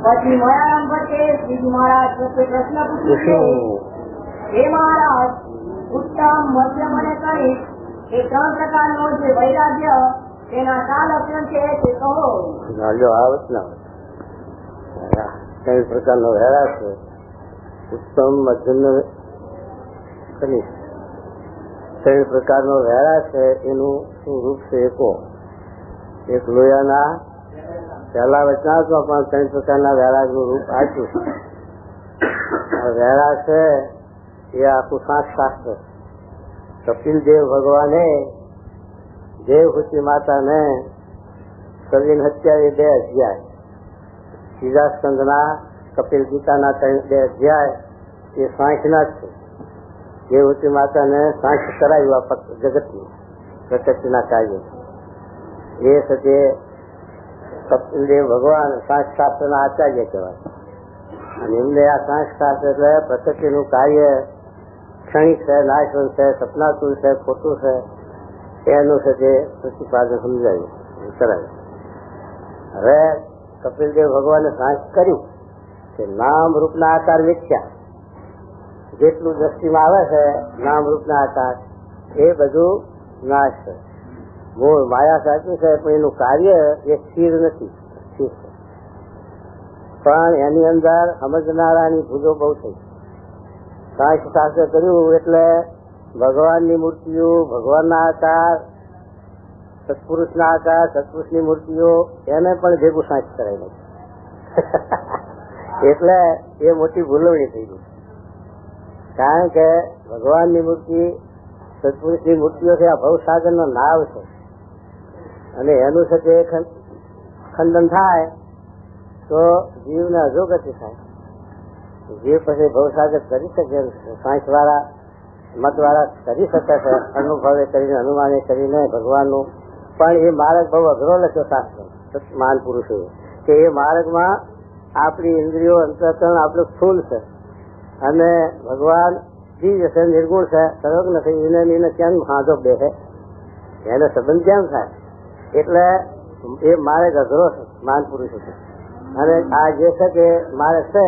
પછી મયારામ ભટ્ટે શ્રીજી મહારાજ પ્રત્યે પ્રશ્ન પૂછ્યો, હે મહારાજ, ઉત્તમ, મધ્યમ અને કનિષ્ઠ એ 3 પ્રકારનો જે વૈરાગ્ય તેના 4 લક્ષણ છે તે કહો. ત્રણ પ્રકારનો વૈરાગ છે, ઉત્તમ, મધ્યમ, કનિષ્ઠ. 3 પ્રકારનો વૈરાગ છે એનું શું રૂપ છે એ કહો. એક લોયાના પહેલા વચનામાં પણ 3 પ્રકારના વૈરાગનું રૂપ આપ્યું છે. વૈરાગ છે એ આખું શાસ્ત્ર. કપિલદેવ ભગવાને દેવહૂતિ માતાને સર્જન હત્યા એ 2 અધ્યાય, ત્રીજા સ્કંદના કપિલ ગીતાના 2 અધ્યાય એ સાંખના જ છે. દેવહૂતિ માતાને સાંખ કરાવ્યું આ જગતનું પ્રકૃતિના કાર્ય. એ સાથે કપિલદેવ ભગવાન સાંખ શાસ્ત્રના આચાર્ય કહેવાય. અને એમને આ સાંખ શાસ્ત્ર એટલે પ્રકૃતિનું કાર્ય ક્ષણિક છે, નાશવંત છે, સપનાતુલ છે, ખોટું છે, એનું છે તે પ્રતિપાદન સમજાયું કરાયું. હવે કપિલદેવ ભગવાને સાંખ કર્યું કે નામ રૂપના આકાર વેચ્યા, જેટલું દ્રષ્ટિમાં આવે છે નામ રૂપના આકાર એ બધું નાશ છે. મૂળ માયા સાચું છે પણ એનું કાર્ય એ સ્થિર નથી, સ્થિર છે. પણ એની અંદર સમજનારાની ભૂલો બહુ થઈ. સાંખ શાસ્ત્ર કર્યું એટલે ભગવાનની મૂર્તિઓ, ભગવાનના આકાર, સત્પુરુષના આકાર, સત્પુરુષની મૂર્તિઓ એને પણ ભેગું સાંખ કરાવી નાખ્યું. એટલે એ મોટી ભૂલવણી થઈ ગઈ. કારણ કે ભગવાનની મૂર્તિ, સત્પુરુષની મૂર્તિઓ છે આ ભવસાગરનો નાવ છે. અને એનું છે તે ખંડન થાય તો જીવને અધોગતિ થાય. જીવ પછી ભવસાગર કરી શકે, સાંખ વાળા મત વાળા કરી શકે છે, અનુભવે કરીને, અનુમાને કરીને ભગવાનનું. પણ એ માર્ગ બહુ અઘરો લખ્યો શાસ્ત્ર મહાન પુરુષોએ કે એ માર્ગમાં આપણી ઇન્દ્રિયો, અંતઃકરણ આપણું સ્થૂલ છે અને ભગવાન દિવ્ય છે, નિર્ગુણ છે, સર્વજ્ઞ છે. એને કેમ હાંધો બેસે, એનો સંબંધ કેમ થાય? એટલે એ માર્ગ અઘરો છે મહાન પુરુષો છે. અને આ જે છે તે માર્ગ છે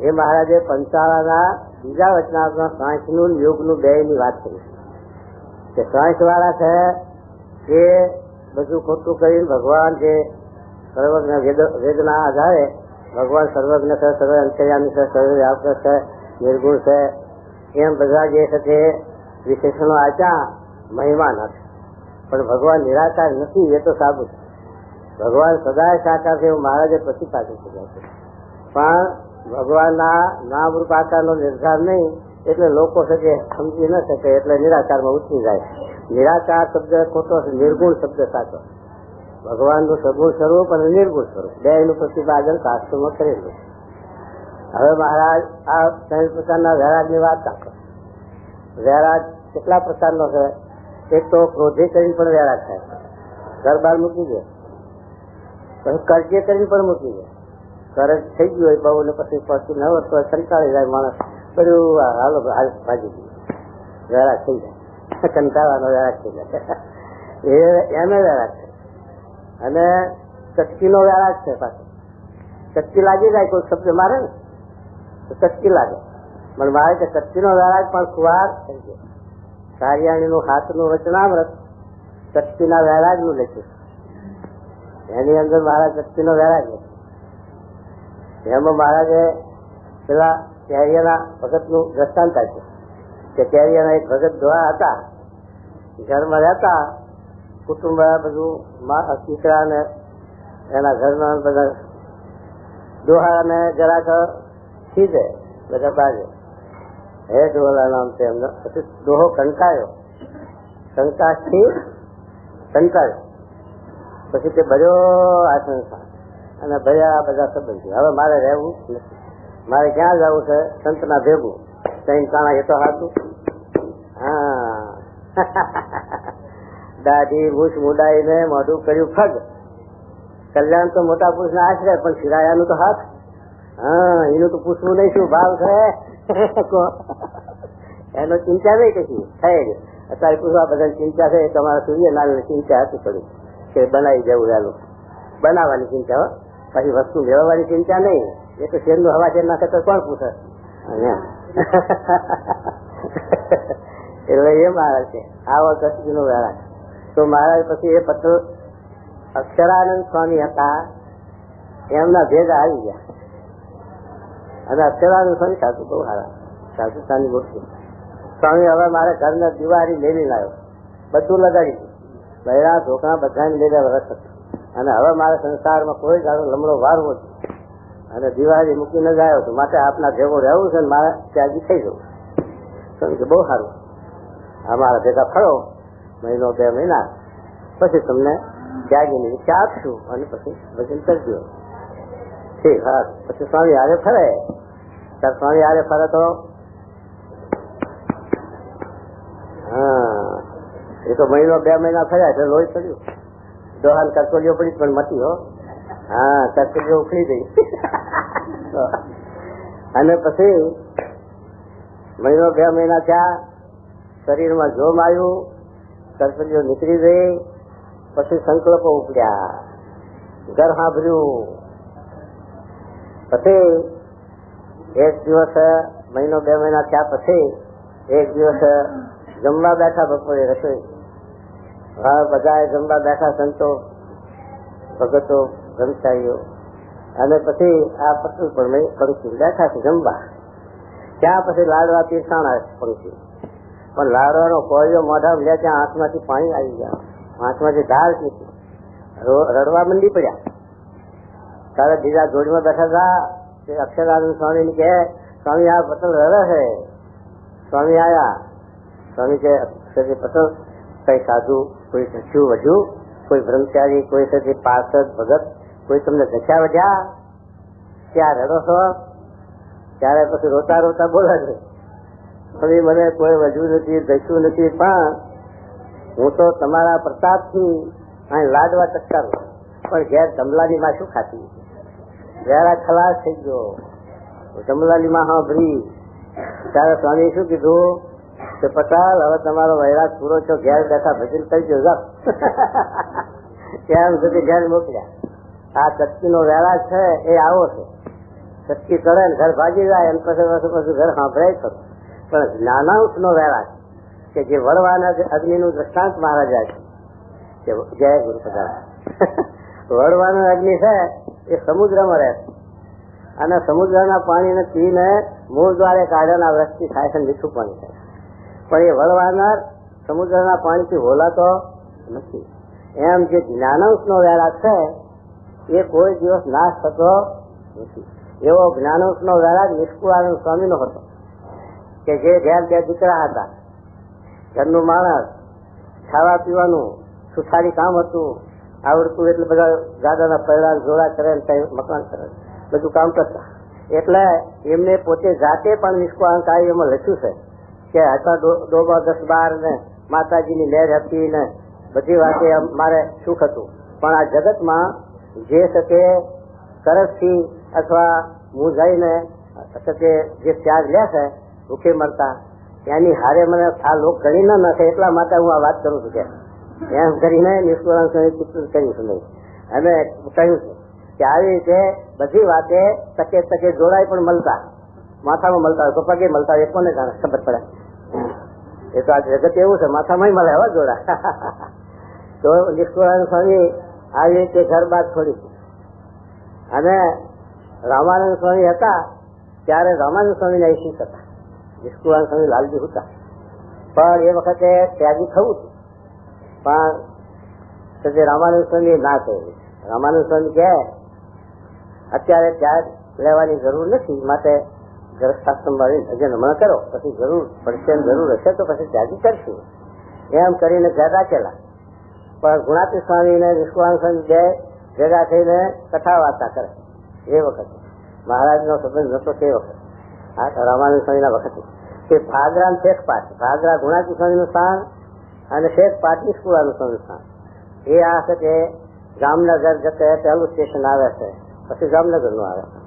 એ મહારાજે પંચાળાના બીજા વચનામાં સાંખનું યોગનું 2ની વાત કરી કે સાંખ વાળા છે એ બધું ખોટું કરીને ભગવાન જે સર્વજ્ઞ વેદના આધારે ભગવાન સર્વજ્ઞ છે, સર્વ અંતર્યામી છે, સર્વવ્યાપક છે, નિર્ગુણ છે, એમ બધા જે છે તે વિશેષણો આપ્યા મહિમા નથી. પણ ભગવાન નિરાકાર નથી એ તો સાબુત. ભગવાન સદાય સાકાર છે એવું મહારાજે પ્રતિપાદન કર્યા છે. પણ ભગવાનના નામરૂપ આકારનો નિર્ધાર નહીં એટલે લોકો છે કે સમજી ન શકે એટલે નિરાકારમાં ઉતરી જાય. નિરાકાર શબ્દ ખોટો છે, નિર્ગુણ શબ્દ સાચો. ભગવાનનું સગુણ સ્વરૂપ અને નિર્ગુણ સ્વરૂપ 2નું પ્રતિપાદન શાસ્ત્રોમાં કરેલું. હવે મહારાજ આ 3 પ્રકારના વૈરાગની વાત રાખો. વૈરાગ કેટલા પ્રકારનો છે? એક તો ક્રોધે કરીને પણ વૈરાગ થાય, ઘર બહાર મૂકી દે. પછી કર્જે કરીને પણ મૂકી દે. કરજ થઈ ગયું હોય બહુ ને પછી પડતું ન હોત તો કંટાળી જાય માણસ, બધું હાલો ભાજી ગયું, વૈરાગ થઈ જાય, કંટાળવાનો વૈરાગ થઈ જાય. એને વૈરાગ છે. અને ચટકીનો વૈરાગ છે. પાછો ચટકી લાગી જાય, કોઈ શબ્દ મારે ને તો ચટકી લાગે. પણ મારે કે ચટકીનો વૈરાગ પણ કુવાર થઈ ગયો. કાર્યાણીનું હાથનું વચનામૃત ચટકીના વૈરાગનું લખ્યું. એની અંદર મારા ચટકીનો વૈરાગ લખ્યો. એમાં મહારાજે પેલા કેરિયાના ભગતનું દ્રષ્ટાંત આપ્યું કે કેરિયાના એક ભગત દોડા હતા, ઘરમાં રહેતા, કુટુંબ બધું દીકરા ને એના ઘરના બધા દોહાને જરાક ખીજે, બધા બાજે હે ડોહલા નામ છે એમનો. પછી દોહો કંટાળ્યો, કંકાશથી કંટાળ્યો. પછી તે ભર્યો આ સંસાર અને ભર્યા બધા સંબંધી. હવે મારે રહેવું નથી, મારે ક્યાં જવું છે? સંતના ભેગું કઈ કાણા એ તો હાથું. હા, દાઢી મૂછ મુડાઈને મોઢું કર્યું ફગ. કલ્યાણ તો મોટા પુરુષ ના આશરે, પણ શિરાયાનું તો હાથ. હા, એનું તો પૂછવું નહીં શું ભાવ છે એનો ચિંતા નહીં કશું થાય ગયું. અત્યારે પૂછવા બધા ચિંતા છે તમારા સૂર્યનારાયણ ચિંતા હતી પડી કે બનાવી જવું, એનું બનાવવાની ચિંતા પછી વસ્તુ મેળવવાની ચિંતા નહીં. એ તો શેરનું હવા શેર નાખે તો કોણ પૂછે. એટલે એ મહારાજ છે આવો કચ્છનો વેળા. તો મહારાજ પછી એ પત્ર અક્ષરાનંદ સ્વામી હતા એમના ભેગા આવી ગયા. અને અક્ષરાનંદ સ્વામી સાધુ બહુ સારા સાધુ સાની મૂર્તિ. સ્વામી હવે મારે ઘરના દિવાળી લેવી લાવ્યો, બધું લગાડી દીધું, બહેરા ઢોકણા બધાને લીધા વરસ હતું. અને હવે મારા સંસારમાં કોઈ ગાળો લમડો વારવો છે અને દિવાળી મૂકીને જ આવ્યો છું, માટે આપના ભેગો રહેવું છે ને મારે ત્યાગી થઈ જવું. સમજ બહુ સારું, અમારા ભેગા ફરો મહિનો 2 મહિના પછી તમને ત્યાગીની ઈચ્છા આપશું અને પછી ભજન કરજો. ઠીક. હા, પછી સ્વામી હારે ફરે. ત્યારે સ્વામી હારે ફરે તો હા એ તો મહિનો 2 મહિના ફર્યા એટલે લોહી પડ્યું. દોહાન કરકોલીઓ પડી પણ મટી હો. હા, કરકોલીઓ ઉખડી ગઈ. અને પછી મહિનો 2 મહિના થયા, શરીરમાં જોમ આવ્યું, કરકોલીઓ નીકળી ગઈ. પછી સંકલ્પો ઉપડ્યા, ઘર સાંભળ્યું. પછી એક દિવસ મહિનો 2 મહિના થયા પછી એક દિવસ જમવા બેઠા, બપોરે રસોઈ બધા જમવા બેઠા, સંતો ભગતો બ્રહ્મચારીઓ. અને પછી આ પત્ની પણ પંક્તિ બેઠા છે જમવા. ત્યાં પછી લાડવા પીરસાણા પંક્તિ, પણ લાડવાનો કોળિયો મોઢા લે ત્યાં આંખમાંથી પાણી આવી ગયા, આંખમાંથી ધાર નીકળી, રડવા મંડી પડ્યા. ત્યારે બીજા જોડીમાં બેઠા હતા તે અક્ષરાનંદ સ્વામી કે સ્વામી આ પટેલ રડે છે. સ્વામી આયા. સ્વામી કે પટેલ કઈ સાધુ, કોઈ સચિવ વધુ, કોઈ બ્રહ્મચારી, કોઈ સચિવ પાર્ષદ ભગત, કોઈ તમને ધસ્યા વધ્યા, ત્યાં રડો છો? ત્યારે પછી રોતા રોતા બોલે છે સ્વામી મને કોઈ વધુ નથી, ધસ્યું નથી, પણ હું તો તમારા પ્રતાપથી અહીં લાડવા ચટકારું, પણ ઘેર જમલાની માં શું ખાતી? વેળા ખલાસ થઈ ગયો, જમલાની માં સાંભળી. ત્યારે સ્વામી શું કીધું કે પટેલ હવે તમારો વૈરાગ પૂરો છો, ઘેર બેઠા ભજન કરજો. એમ સુધી ઘેર મોકલ્યા. આ ચટકીનો વેળા છે એ આવો છે, ચટકી કરે ને ઘર ભાગી જાય એમ પછી ઘર સાંભળાય ખરું. પણ જ્ઞાનાંશનો વેળા છે કે જે વળવાના અગ્નિનું દ્રષ્ટાંત મહારાજા છે. જય ગુરુ પધારા. વળવાનો અગ્નિ છે એ સમુદ્રમાં રહે છે અને સમુદ્રના પાણીને પીને મૂળ દ્વારે કાઢવાના વૃષ્ટિ થાય છે, મીઠું પાણી થાય. પણ એ વળવાનાર સમુદ્રના પાણીથી હોલાતો નથી. એમ જે જ્ઞાનાંશનો વેળા છે એ કોઈ દિવસ નાશ થતો નથી. એવો જ્ઞાનાંશનો વેળા નિષ્કુળાનંદ સ્વામીનો હતો કે જે ઘેર 2 દીકરા હતા, ઘરનું માણસ, ખાવા પીવાનું સુથારી કામ હતું, આવડતું એટલે બધા ગાડાના પૈડા જોડા કરે, મકાન કરે, બધું કામ કરતા. એટલે એમને પોતે જાતે પણ નિષ્કુળાનંદ કાર્યમાં લખ્યું છે કે હતા ડોબા 10-12 ને માતાજીની લહેર હતી ને બધી વાતે મારે સુખ હતું, પણ આ જગતમાં જે શકે કરજથી અથવા હું જઈને જે ત્યાગ લે છે ભૂખે મળતા એની હારે મને આ લોક ગણી ન નાખે એટલા માટે હું આ વાત કરું છું કે એમ કરીને નિષ્કુળાનંદ ચિંતન કર્યું છે નહીં. અને કહ્યું છે કે આવી રીતે બધી વાતે તકે જોડાય પણ મળતા, માથામાં મળતા હોય તો પગે મળતા હોય, એ કોને જાણે ખબર પડે? એ તો આ જગત એવું છે, માથામાં મળે હવા જોડા. તો નિષ્કુળાનંદ સ્વામી આવી રીતે ઘર બાદ છોડી. અને રામાનંદ સ્વામી હતા ત્યારે રામાનંદ સ્વામી ના શિષ્ય હતા, નિષ્કુળાનંદ સ્વામી લાલજી હતા. પણ એ વખતે ત્યાગી થવું હતું, પણ રામાનંદ સ્વામી ના કહ્યું. રામાનંદ સ્વામી કહે અત્યારે ત્યાગ લેવાની જરૂર નથી, માટે ગ્રસ્થાશ્રમમાં ભજન હમણાં કરો, પછી જરૂર પડશે, જરૂર હશે તો પછી ત્યાગી કરશું. એમ કરીને ઘર રાખેલા. પણ ગુણાતી સ્વામી ને નિષ્કુળાનંદ સ્વામી 2 ભેગા થઈને કથા વાર્તા કરે. એ વખતે મહારાજનો સંબંધ નતો તે વખતે, રામાનંદ સ્વામીના વખતે કે ભાદરા શેખ પાઠ, ભાદરા ગુણાતી સ્વામીનું સ્થાન અને શેખ પાઠ નિષ્કુળાનંદ સ્વામીનું સ્થાન. એ આ છે કે જામનગર જતે પહેલું સ્ટેશન આવે છે, પછી જામનગરનું આવે છે.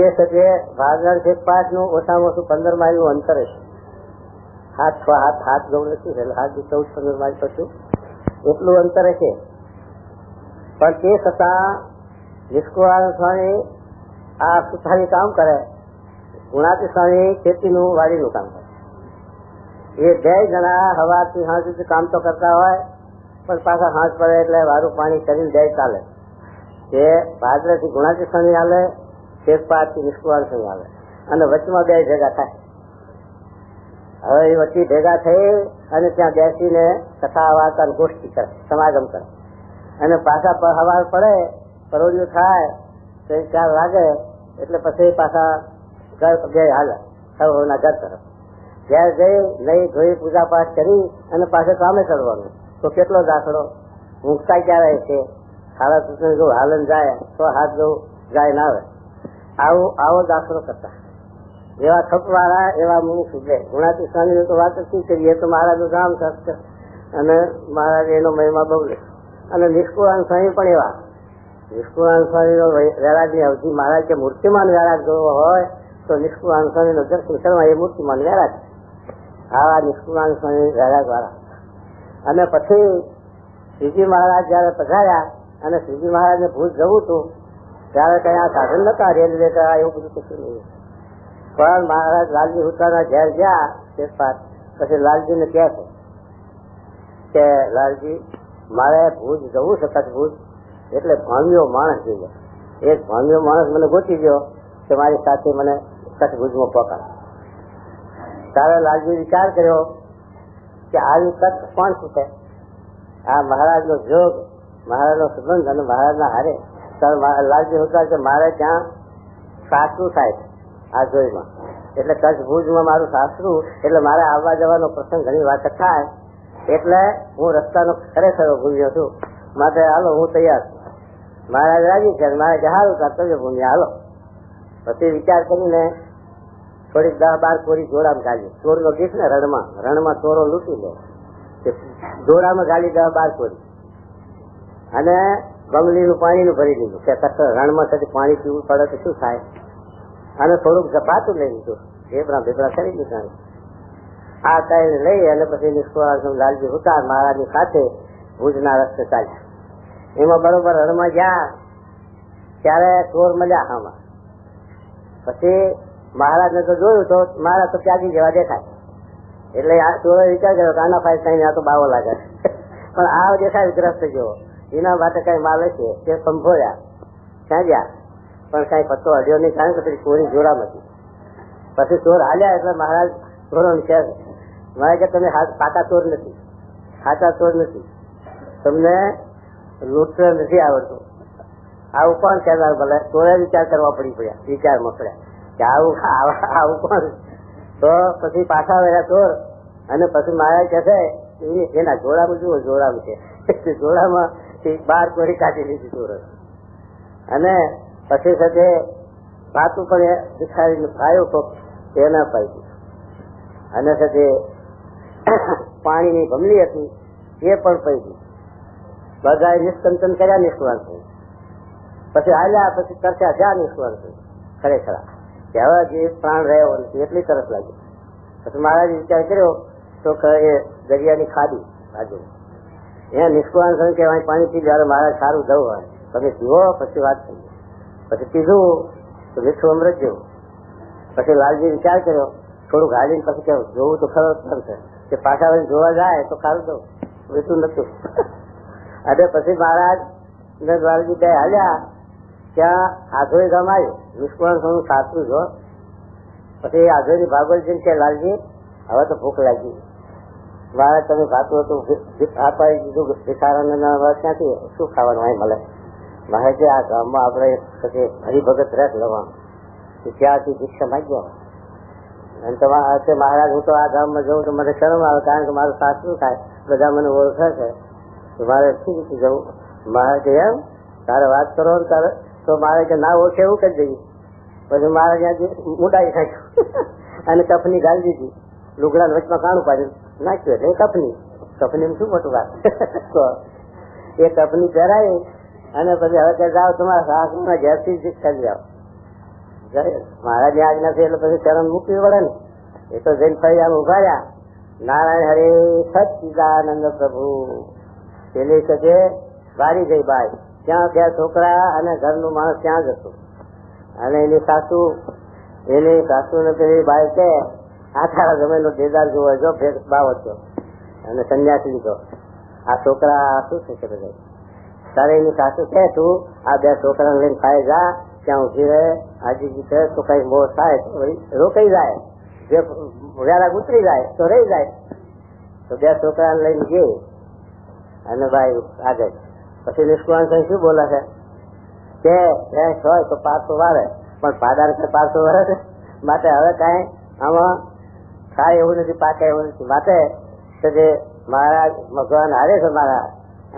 એ છે કે ભાદરા શેખ પાઠનું ઓછામાં ઓછું 15 માઇલનું અંતર છે. 7 ગૌણ નથી, 14-15 માઇલ પછી એટલું અંતર છે. પણ તે છતાં નિષ્કુળાનંદ સ્વામી આ સુથારી કામ કરે, ગુણાતી સ્વામી ખેતીનું વાડીનું કામ કરે. એ બે જણા સવારથી સાંજ સુધી કામ તો કરતા હોય, પણ પાછા સાંજ પડે એટલે વારું પાણી કરીને બે ચાલે. એ ભાદરથી ગુણાતી સ્વામી હાલે, શેખપાટથી નિષ્કુળાનંદ સ્વામી હાલે, અને વચમાં બે ભેગા થાય. હવે એ વચ્ચે ભેગા થઈ અને ત્યાં બેસીને કથા વાર્તા ગોષ્ઠી કરે, સમાગમ કરે, અને પાછા સવાર પડે, પરોડિયું થાય તો 4 વાગે એટલે પછી પાછા ઘર બે હાલે સૌના ઘર તરફ. ઘેર જઈ નહીં ધોઈ પૂજા પાઠ કરી અને પાછળ કામે કરવાનું. તો કેટલો દાખલો ઊંઘતા ક્યારે છે, 7:30 જો હાલન જાય તો 7 જો જાય ના આવે. આવો દાખલો કરતા એવા થપવાળા એવા મુનિ સુધે. ગુણાતી સ્વામી તો વાત શું કરીએ, તો મહારાજનું નામ સત્ય અને મહારાજ એનો મહિમા બહુ લે. અને નિષ્કુળાનંદ સ્વામી પણ એવા. નિષ્કુળાનંદ સ્વામીનો વૈરાગની અવધિ મહારાજ કે મૂર્તિમાન વૈરાગ જોવો હોય તો નિષ્કુળાનંદ સ્વામીનો દર્શન કરવા એ મૂર્તિમાન વૈરાગ. આવા નિષ્કુળાનંદ સ્વામી વૈરાગ વાળા. અને પછી શ્રીજી મહારાજ જયારે પધાર્યા અને શ્રીજી મહારાજને ભૂજ જવું હતું ત્યારે કઈ આ સાધન નતા, રેલવે કયા એવું બધું કશું નહીં. પણ મહારાજ લાલજી હુતાના ઘેર ગયા શેષપાટ, પછી લાલજીને કહે છે કે લાલજી મારે ભુજ જવું છે, કચ્છ ભુજ, એટલે ભામ્યો માણસ જોઈએ. એક ભામ્યો માણસ મને ગોતી ગયો કે મારી સાથે મને કચ્છ ભુજમાં પકડ. ત્યારે લાલજી વિચાર કર્યો કે આવી કચ્છ કોણ છે, આ મહારાજનો જોગ, મહારાજનો સંબંધ અને મહારાજના હારે. ત્યારે લાલજી હુતા કે મારે ત્યાં સાસરું થાય આ જોઈમાં, એટલે કચ્છ ભુજમાં મારું સાસરું, એટલે મારે આવવા જવાનો પ્રસંગ ઘણી વાત થાય, એટલે હું રસ્તાનો ખરેખર ભૂલ્યો છું, માટે હાલો હું તૈયાર છું. મહારાજ રાજી છે, મારે જહારું કર્તવ્ય ભૂમિ હાલો. પછી વિચાર કરીને થોડીક 10-12 કોરી જોડામાં ગાલી. ચોરનો ગીત ને રણમાં ચોરો લૂંટી લે, જોડામાં ગાલી 10-12 કોરી, અને બંગલીનું પાણીનું ભરી દીધું કે રણમાં થતી પાણી પીવું પડે તો શું થાય, અને થોડુંક ઝપાતું લઈ લીધું, ભેપરા કરી દીધા. આ કઈ લઈ અને પછી નિષ્કુળાનંદ લાલજી હુતાર મહારાજની સાથે ભુજના રસ્તે ચાલ્યા. એમાં બરોબર રણમાં ગયા ત્યારે ચોર મળ્યા આમાં. પછી મહારાજને તો જોયું તો મહારાજ તો ત્યાગી જેવા દેખાય, એટલે આ ચોરે વિચાર કર્યો કે આના પાસે કઈ આ તો બાવો લાગે, પણ આ દેખાય ગ્રસ્ત જેવો, એના માટે કઈ માલ છે તે સંભોળ્યા. ક્યાં ગયા પણ કઈ પત્તો અડ્યો નહીં, કારણ કે પછી ચોરી જોરામ હતી. પછી ચોર હાલ્યા એટલે મહારાજ ચોરો કહે મારે કે તમે સાચા ચોર નથી, સાચા ચોર નથી, તમને લૂંટ નથી આવડતું. આવું કોણ કહેનાર? ભલે ચોરે વિચાર કરવા પડી પડ્યા, વિચારમાં પડ્યા કે આવું કોણ. તો પછી પાછા વળ્યા ચોર, અને પછી મહારાજ કહે છે એના જોડામાં જુઓ, જોડામાં છે, જોડામાં 12 કોરી કાઢી લીધી ચોર. અને પછી સાથે પાતું પણ ભિખારીને પાયો તો તે ના પાઈ, અને સાથે પાણીની ભમલી હતી એ પણ પડી. બધા નિષ્કંચન કર્યા નિષ્કુળાનંદ સ્વામી. પછી હાલ્યા, પછી તરસ્યા જ્યાં નિષ્કુળાનંદ સ્વામી ખરેખર કે હવે જે પ્રાણ રહ્યો નથી એટલી તરસ લાગી. પછી મહારાજ વિચાર કર્યો તો એ દરિયાની ખાડી બાજુ અહીંયા નિષ્કુળાનંદ સ્વામી કે પાણી પી જયારે મહારાજ સારું જવું હોય તમે પીવો, પછી વાત કરીએ. પછી પીધું તો મીઠું અમૃત જેવું. પછી લાલજી વિચાર કર્યો થોડુંક હાલીને પછી કેવું જોવું તો ખરો છે કે પાછા વળી જોવા જાય તો સારું જવું, મીઠું નતું. અને પછી મહારાજ ને લાલજી બે હાલ્યા, ત્યાં આધોઈ ગામ આવ્યું. નિષ્કુળાનંદ સ્વામી સાચું જો. પછી આધોઈ ભાગવતજી કે લાલજી હવે તો ભૂખ લાગી, મહારાજ તમે ખાતું હતું આપાઈ દીધું ભિખારાને ક્યાંથી શું ખાવાનું અહીં મળે. મહારાજે આ ગામમાં આપણે પછી હરિભગત રસ લેવાનું, ત્યાંથી ભિક્ષા માંગ્યો. અને તમારે મહારાજ હું તો આ ગામમાં જઉં તો મને શરમ આવે, કારણ કે મારું સાસરું થાય, બધા મને ઓળખે છે, તો મારે શું રીતે જવું. મહારાજ એમ તારે વાત કરો ને તારે તો મારે કે ના ઓળખે એવું કરી દઈએ. પછી મારે ત્યાંથી મુડાઈ નાખ્યું અને કફની ગાળી દીધી, લુગડા વચમાં કાણું પાડ્યું નાખ્યું, એટલે કફની શું મોટું વાત. તો એ કફની પહેરાય અને પછી હવે ત્યાં જાઓ તમારા સાસુના ઘેરથી જ કરી જાઓ. મહારાજ આજ નથી એટલે પછી ચરણ મૂકવી પડે ને. એ તો જઈને ફરી આમ ઉભા રહ્યા, નારાયણ હરે સચ્ચિદાનંદ પ્રભુ. પેલી કે વારી ગઈ બાઈ ત્યાં 2 છોકરા અને ઘરનું માણસ ત્યાં જ હતું. અને એની સાસુ ને પેલી બાઈ કે આ તારા જમીનનો દેદાર જોવો જો ભેદ બાવો છો અને સંન્યાસી લીધો, આ છોકરા શું થશે બધા? તારે એની સાસુ કે તું આ 2 છોકરાને લઈને ખાઈ જા, ત્યાં ઉભી રહે, હાજી છે તો કઈ મોર થાય રોકાઈ જાય, જે વેળા ઉતરી જાય તો રહી જાય. તો 2 છોકરાને લઈને ગઈ અને ભાઈ આગળ. પછી નિષ્કુળાન શું બોલે છે કે ભેંસ હોય તો પારસો વાળે, પણ પાડાર પારસો વળે છે, માટે હવે કઈ આમાં થાય એવું નથી, પાકે એવું નથી. માટે જે મહારાજ ભગવાન હારે છે મારા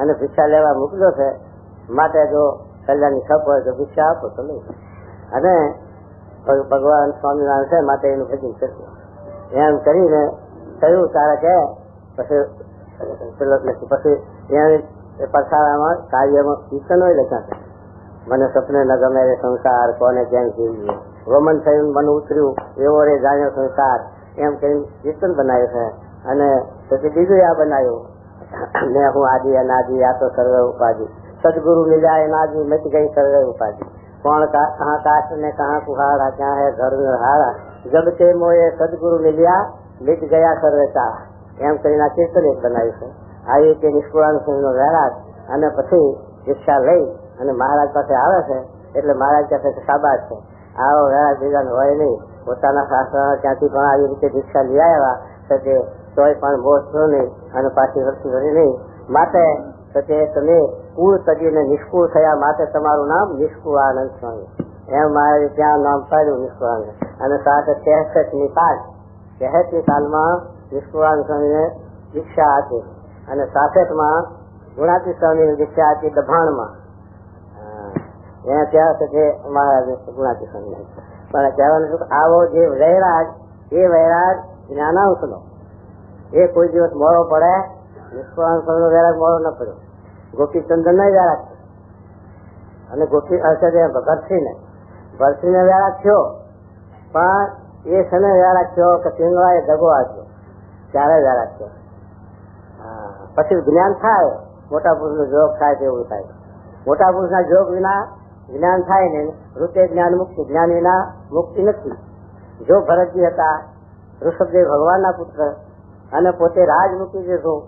અને ભિક્ષા લેવા મોકલ્યો છે, માટે જો કલ્યાણની ખપ હોય તો ભિક્ષા આપો તો નહીં. અને ભગવાન સ્વામિનારાયણ છે માટે એનું ભજન કરશે એમ કરીને કહ્યું. તારે કે પછી પરસાળામાં કાર્યમાં કીર્તન હોય લખ્યા, મને સપને ન ગમે રે સંસાર, કોને કેમ જીવીએ, વમન થયું મન ઉતર્યું એવો રે જાણ્યો સંસાર, એમ કરીને કીર્તન બનાવ્યું છે. અને પછી બીજું આ બનાવ્યું, મેં હું આદિ અનાદિ આ તો સર્વ ઉપાધિ, સદગુરુ મિલ્યા એનાદિ મચ ગઈ સર્વ ઉપાધિ, કોણ કહા કાશ ને કહા કુહાડા, ક્યાં હે ઘર હારા, જબ તે મોએ સદગુરુ મિલ્યા મિટ ગયા સર્વ ચાહ, એમ કરીને આ કીર્તન એક બનાવ્યું છે. આવી રીતે નિષ્કુળાન સ્વામીનો વહેરાજ. અને પછી દીક્ષા લઈ અને મહારાજ પાસે આવે છે, એટલે મહારાજ કહે છે શાબાશ છે, આવો વહેરાજ બીજાને હોય નહીં. પોતાના શાસ્ત્ર ત્યાંથી પણ આવી રીતે દીક્ષા લઈ આવ્યા છે, તોય પણ મોહ થયો નહીં અને પાછી વસ્તુ ભરી નહીં. માટે તમે કુળ તજીને નિષ્કુળ થયા, માટે તમારું નામ નિષ્કુળાનંદ સ્વામી, એમ મહારાજે ત્યાં નામ પાડ્યું નિષ્કુળાનંદ. અને સાથે 63મી સાલમાં નિષ્કુળાનંદ સ્વામીને દીક્ષા આપી અને 66માં ગુણાતી સ્વામીની દીક્ષા આપી દભાણમાં. ત્યાં સુધી મહારાજ ગુણાતી સ્વામી. પણ કહેવાનું શું, આવો જે વૈરાગ એ વૈરાગ જ્ઞાનાંશનો એ કોઈ દિવસ મોડો પડે. નિષ્કુળાનંદ સ્વામીનો વૈરાગ મોડો ન પડ્યો. ગોપીચંદ્ર ને વૈરાગ અને ભરતસિંહને વૈરાગ થયો, પણ એ સમય વૈરાગ થયો કે સિંગળાએ દગો આપ્યો ત્યારે વૈરાગ થયો. પછી જ્ઞાન થાય, મોટા પુરુષ નો જોગ થાય તેવું થાય. મોટા પુરુષ ના જોગ વિના જ્ઞાન થાય ને, રૂપે જ્ઞાન મુક્તિ, જ્ઞાન વિના મુક્તિ નથી. જો ભરતજી હતા ઋષભદેવ ભગવાનના પુત્ર અને પોતે રાજ મૂકી દીધું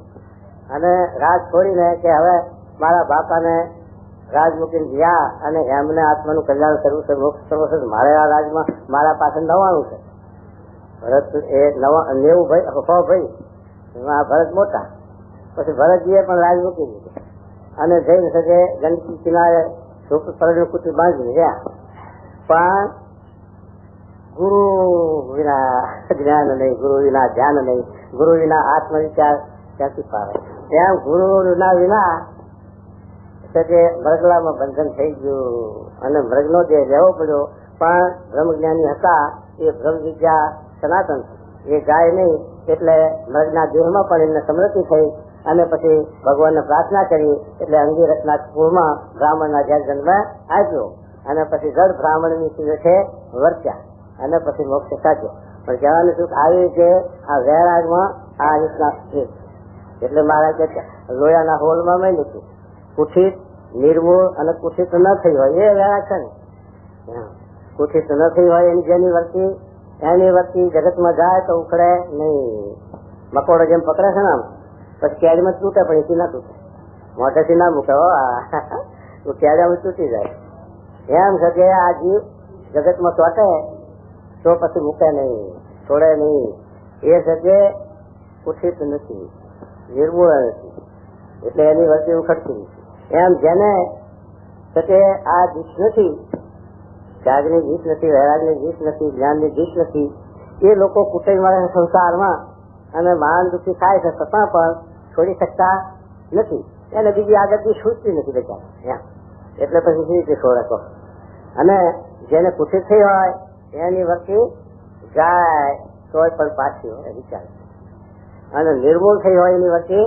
અને રાજ છોડીને કે હવે મારા બાપાને રાજ મૂકીને ગયા અને એમને આત્માનું કલ્યાણ કરવું છે, મોક્ષ કરવો છે, મારે આ રાજમાં મારા પાસે 99 છે. ભરત એ 90 ભાઈ 100 ભાઈ એમાં ભરત મોટા. પછી ભરતજીએ પણ રાજ મૂકી દીધું અને જઈને શકે ગંદકી કિનારે કુટી બાંધી રહ્યા. પણ ગુરુ વિના જ્ઞાન નહીં, ગુરુ વિના ધ્યાન નહીં, ગુરુ વિના આત્મવિચાર ક્યાંથી પાવે? ત્યાં ગુરુ વિના મૃગલામાં બંધન થઈ ગયું અને મૃગનો દેહ લેવો પડ્યો. પણ બ્રહ્મ જ્ઞાની હતા એ બ્રહ્મ વિદ્યા સનાતન એ ગાય નહીં, એટલે મૃગના દેહમાં પણ એમને સમૃદ્ધિ થઈ. અને પછી ભગવાનને પ્રાર્થના કરી એટલે અંગીરસના કુળમાં બ્રાહ્મણના જ્યાં જન્મ આપ્યો અને પછી જળ બ્રાહ્મણની છે વર્ત્યા અને પછી મોક્ષ સાચ્યો. પણ કહેવાનું શું, આવી રીતે આ વૈરાગમાં આ રીતના એટલે મહારાજ લોયાના હોલમાં મેં લીધું કુઠિત, નિર્મૂળ અને કુઠિત ન થઈ હોય એ વૈરાગ છે ને. કુઠિત ન થઈ હોય જેની વર્તી જગતમાં જાય તો ઉખડે નહીં. મકોડો જેમ પકડે છે ને આમ, પછી કેળીમાં તૂટે પણ એથી ના તૂટે, મોઢેથી ના મૂકે, કેળામાં તૂટી જાય. એમ છે કે આ જીવ જગતમાં ચોટે તો પછી મૂકે નહીં, છોડે નહીં. એ છે કે કુઠિત નથી, નિર્મૂળ નથી, એટલે એની વર્તી ઉખડતી નથી. એમ જેને કે આ જીત નથી, ત્યાગની જીત નથી, વૈરાગની જીત નથી, જ્ઞાનની જીત નથી, એ લોકો કુટુંબ મળે સંસારમાં અને મહાન દુઃખી થાય છે છતાં પણ છોડી શકતા નથી. એને બીજી આગળથી છૂટતી નથી બેચારા. એટલે પછી સી રીતે છોડે કહો? અને જેને કુઠિત થઈ હોય એની વર્તી જાય તોય પણ પાછી હોય વિચાર, અને નિર્મૂળ થઈ હોય એની વર્તી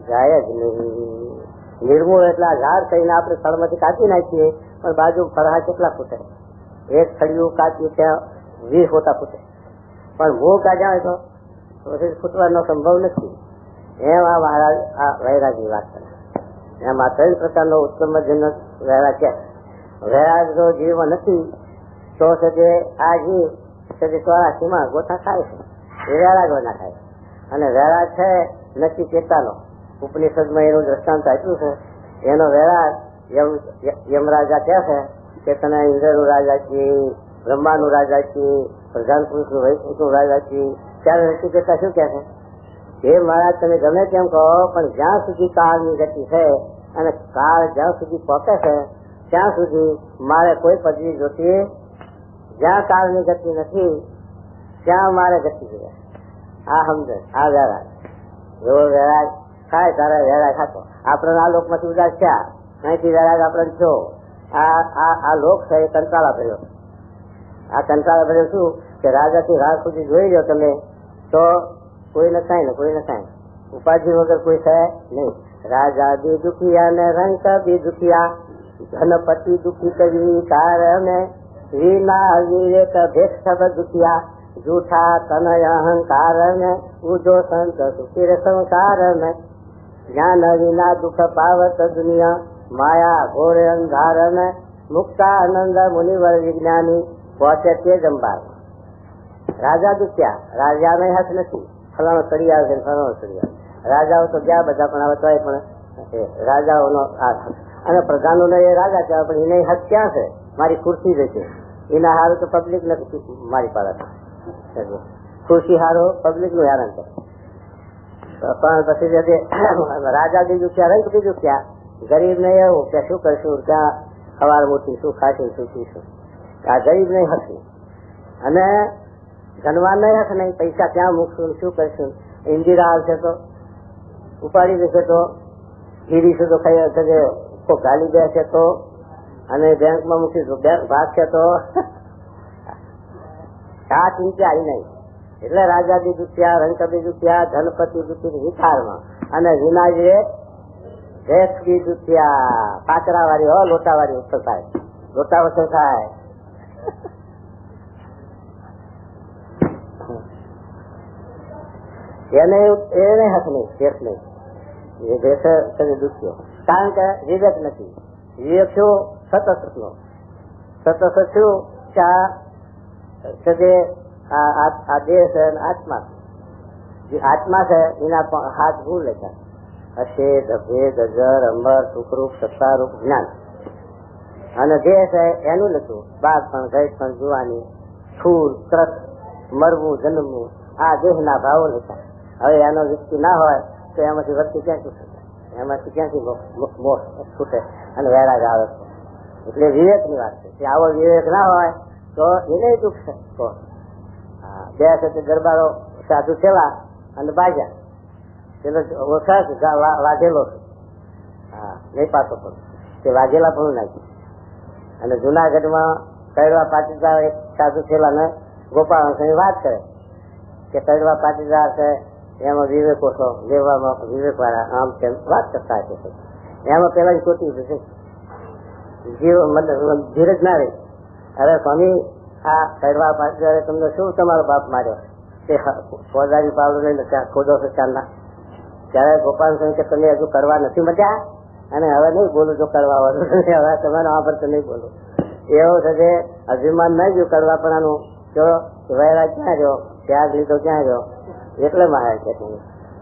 જાય જ નહીં. નિર્મૂળ એટલે ઝાડ કહીને આપણે સ્થળમાંથી કાપી નાખીએ પણ બાજુ ફરહા કેટલા ફૂટે? એક થળિયું કાપ્યું ત્યાં 20 ફોટા ફૂટે, પણ મૂળ કાઢ્યા હોય તો પછી ફૂટવાનો સંભવ નથી. એમ આ મહારાજ આ વૈરાગની વાત કરે. એમાં 3 પ્રકારનો ઉત્તમજનક વૈરાગ છે. વૈરાગ જો જીવ નથી તો છે તે આ જીવ છે તે 84માં ગોથા ખાય છે, એ વૈરાગ ના ખાય. અને વૈરાગ છે નથી ચેતાનો, ઉપનિષદમાં એનું દ્રષ્ટાંત આપ્યું છે. એનો વૈરાગ યમરાજા કહે છે કે તને ઇન્દ્રનું રાજા છી, બ્રહ્માનું રાજા છી, પ્રધાન પુરુષનું વૈકુંઠનું રાજા છી. ત્યારે નથી કહેતા શું કહે છે કે મહારાજ તમે ગમે તેમ કહો, પણ જ્યાં સુધી કાળની ગતિ છે અને કાળ જ્યાં સુધી પહોંચે છે ત્યાં સુધી મારે કોઈ પદવી જોતી. જ્યાં કાળની ગતિ નથી ત્યાં મારે ગતિ જોઈએ. આ સમજે, આ વૈરાગ. એવો વૈરાગ થાય તારે વૈરાગ ખાતો. આપણે આ લોકમાંથી ઉદાસ થયા, અહીંથી વૈરાગ આપણે છો. આ લોક છે એ કંટાળા ભર્યો. આ કંટાળા ભર્યો શું કે રાજાથી રાજ સુધી જોઈ લો તમે તો કોઈ નખાય ને કોઈ નખાય, ઉપાધિ વગર કોઈ છે નહીં. રાજા બી દુખિયા ને રંક બી દુખિયા, ધનપતિ દુખી કવિ કારણે, વિના વિવેક ભેદ સબ દુખિયા, જૂઠા તનય અહંકાર ને, ઉજો સંત સુખી સંસાર ને, જ્ઞાન વિના દુઃખ પાવત દુનિયા, માયા ઘોરે અંધાર ને, મુક્તાનંદ મુનિવર વિજ્ઞાની, પહોંચે તે જ અંબાર. રાજા દુખ્યા, રાજા ને હક નથી. ફલાણો ચડી આવે છે, ફલાણો ચડી આવે. રાજાઓ તો ગયા બધા, પણ હવે તોય પણ રાજાઓનો આ અને પ્રધાનો એ રાજા કહેવાય, પણ એને હક ક્યાં છે? મારી ખુરશી જશે એના હારું તો પબ્લિક ને મારી પાસે ખુરશી હારો પબ્લિક નું હેરાન કરે. પણ પછી રાજા બી દુખ્યા, રંગ બી દુખ્યા, ગરીબ ને એવું કે શું કરશું, ક્યાં સવાર મોટી શું ખાશું શું પીશું. આ ગરીબ નહીં હકશું અને ધનવાન નહીં હક નહીં. પૈસા ક્યાં મૂકશું, શું કરશું. ઇન્દિરા આવશે તો ઉપાડી દેશે તો, ગીરી છે તો કોઈ ગાલી દેશે તો, અને બેંકમાં મૂકીશું બેંક ભાગશે તો આ ચિંતા આવી નહીં. એટલે રાજા બી દુખ્યા, રંક બી દુખ્યા, ધનપતિ દુખી વિચારમાં, અને વિનાજે ભેસ બી દુખ્યા. પાકરા વાળી હો, લોટા વાળી ઉત્તર થાય, લોટા વસર થાય. એને હક નહીં, ભેસ નહીં. એ ભેસ દુખ્યો કારણ કે વિવેક નથી. વિવેક શું? સતત નો સતત શું કે આ દેહ છે આત્મા. જે આત્મા છે એના હાથ ભૂલ લેતા અશેદ અભેદ અજર અમર સુખરૂપ સત્તારૂપ જ્ઞાન. અને દેહ છે એનું લખું બાદ પણ ગઈ પણ જુવાની સ્થૂળ ત્રસ મરવું જન્મવું, આ દેહ ના ભાવો લેતા. હવે એનો વ્યક્તિ ના હોય તો એમાંથી વ્યક્તિ ક્યાંથી છૂટે? એમાંથી ક્યાંથી મોહ છૂટે અને વૈરાગ આવે? એટલે વિવેક ની વાત છે. આવો વિવેક ના હોય તો એને દુઃખ છે. તો બે સાથે ગરબારો સાધુ થયેલા અને બાજા પેલો ઓછા વાઘેલો છે. હા, નહીં પાછો પણ તે વાઘેલા પણ નાખ્યું. અને જુનાગઢમાં કડવા પાટીદાર એક સાધુ થયેલા ને ગોપાલ વાત કરે કે કડવા પાટીદાર છે એમાં વિવેકો છો, લેવામાં વિવેક વાળા આમ તેમ વાત કરતા છે. એમાં પેલા જ ખોટી છે જીવ ધીરજ ના રહી. અરે સ્વામી આ કડવા પાટીદારે તમને શું તમારો બાપ માર્યો તે ફોજદારી પાવડો લઈને ખોદો છો ચાંદના. ત્યારે ગોપાલ કહ્યું કે તમે હજુ કરવા નથી મટ્યા અને હવે નહીં બોલું જો કરવા વાળું હવે તમારે આ પર તો નહીં બોલું. એવું છે કે અભિમાન નહીં જો કરવા પણ આનું જો વૈરાગ ક્યાં રહ્યો, ત્યાગ લીધો ક્યાં રહ્યો, એટલે મારે છે.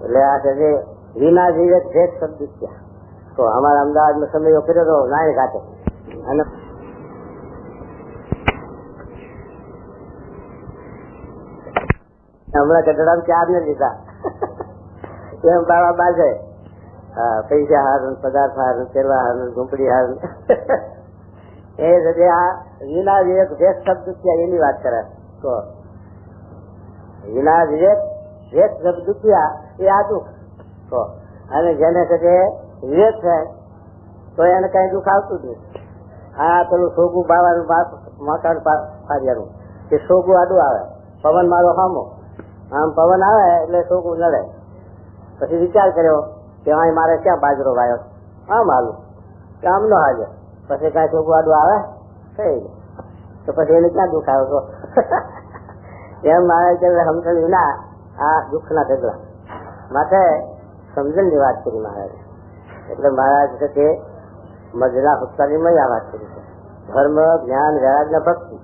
એટલે આ છે જે વિના વિવેક ભેદ શબ્દ થયા. તો અમારા અમદાવાદમાં સમય કર્યો તો નાય ઘાટે અને હમણાં કચડા ચાર ને લીધા એમ બાબા બાજે પૈસા હાર પદાર્થ હાર ફેરવા હાર ઝૂંપડી હાર એ જગ્યાએ આ વિના વિવેક ભેદ શબ્દ થયા એની વાત કરે. તો વિના વિવેક ભેદ શબ્દ થયા એ આ દુઃખ. તો અને જેને કે વિવેક છે તો એને કઈ દુઃખ આવતું જ નહીં. આ પેલું સોગું બાવાનું મકાન ફાર્યાનું કે સોગું આડું આવે, પવન મારો સામો, આમ પવન આવે એટલે સોગું લડે. પછી વિચાર કર્યો કે અહીં મારે ક્યાં બાજરો વાયો, આમ હાલું કે આમ નો હાજર. પછી કઈ સોગું આડું આવે કઈ તો પછી એને ક્યાં દુઃખ આવ્યો? એમ મારે સમજણ વિના આ દુઃખ ના ઢગલા માટે સમજણ ની વાત કરી મહારાજ. એટલે મહારાજ છે તે મજના ભક્તાની મજા વાત કરી છે. ધર્મ, જ્ઞાન, વૈરાગ ને ભક્તિ,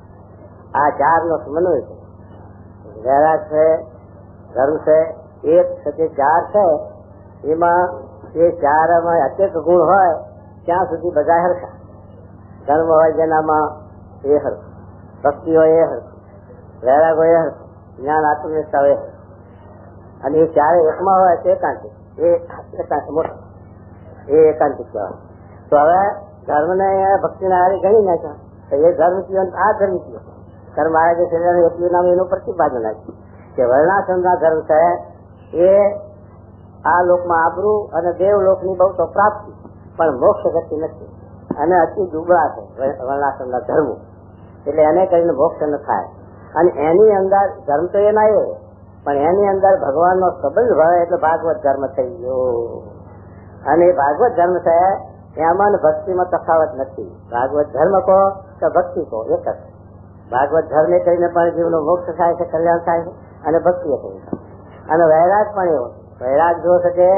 આ ચાર નો સમન્વય છે. વૈરાગ છે, ધર્મ છે, એક છે તે ચાર છે. એમાં એ ચારમાં અત્યંત ગુણ હોય ત્યાં સુધી બધા હરખા. ધર્મ હોય જેનામાં એ હરખું, ભક્તિ હોય એ હરખું, વૈરાગ હોય એ હરખું, જ્ઞાન, આત્મનિષ્ઠા હોય. અને એ ચારે એકમાં હોય તે એકાંતિક, એ એકાંતિક કહેવાય. તો હવે ધર્મ ને ભક્તિ ના હારી ગણી નાખ્યા તો એ ધર્મ કયો, આ ધર્મ કયો. ધર્મ મહારાજે શરીર એટલું નામ એનું પ્રતિપાદન આપ્યું કે વર્ણાશ્રમ ના ધર્મ છે એ આ લોકમાં આબરૂ અને દેવલોક ની બહુ તો પ્રાપ્તિ, પણ મોક્ષ ગતિ નથી અને અતિ દુબળા છે વર્ણાશ્રમ ના ધર્મો. એટલે એને કરીને મોક્ષ ન થાય. અને એની અંદર ધર્મ તો એના એ, પણ એની અંદર ભગવાન નો સંબંધ ભરે એટલે ભાગવત ધર્મ થઈ ગયો. અને એ ભાગવત ધર્મ છે એમાં ભક્તિમાં તફાવત નથી. ભાગવત ધર્મ કહો કે ભક્તિ કહો એક જ. ભાગવત ધર્મ એ કરીને પણ જીવનો મોક્ષ થાય છે, કલ્યાણ થાય છે. અને ભક્તિ એ કરી અને વૈરાગ પણ એવો. વૈરાગ જો છે કે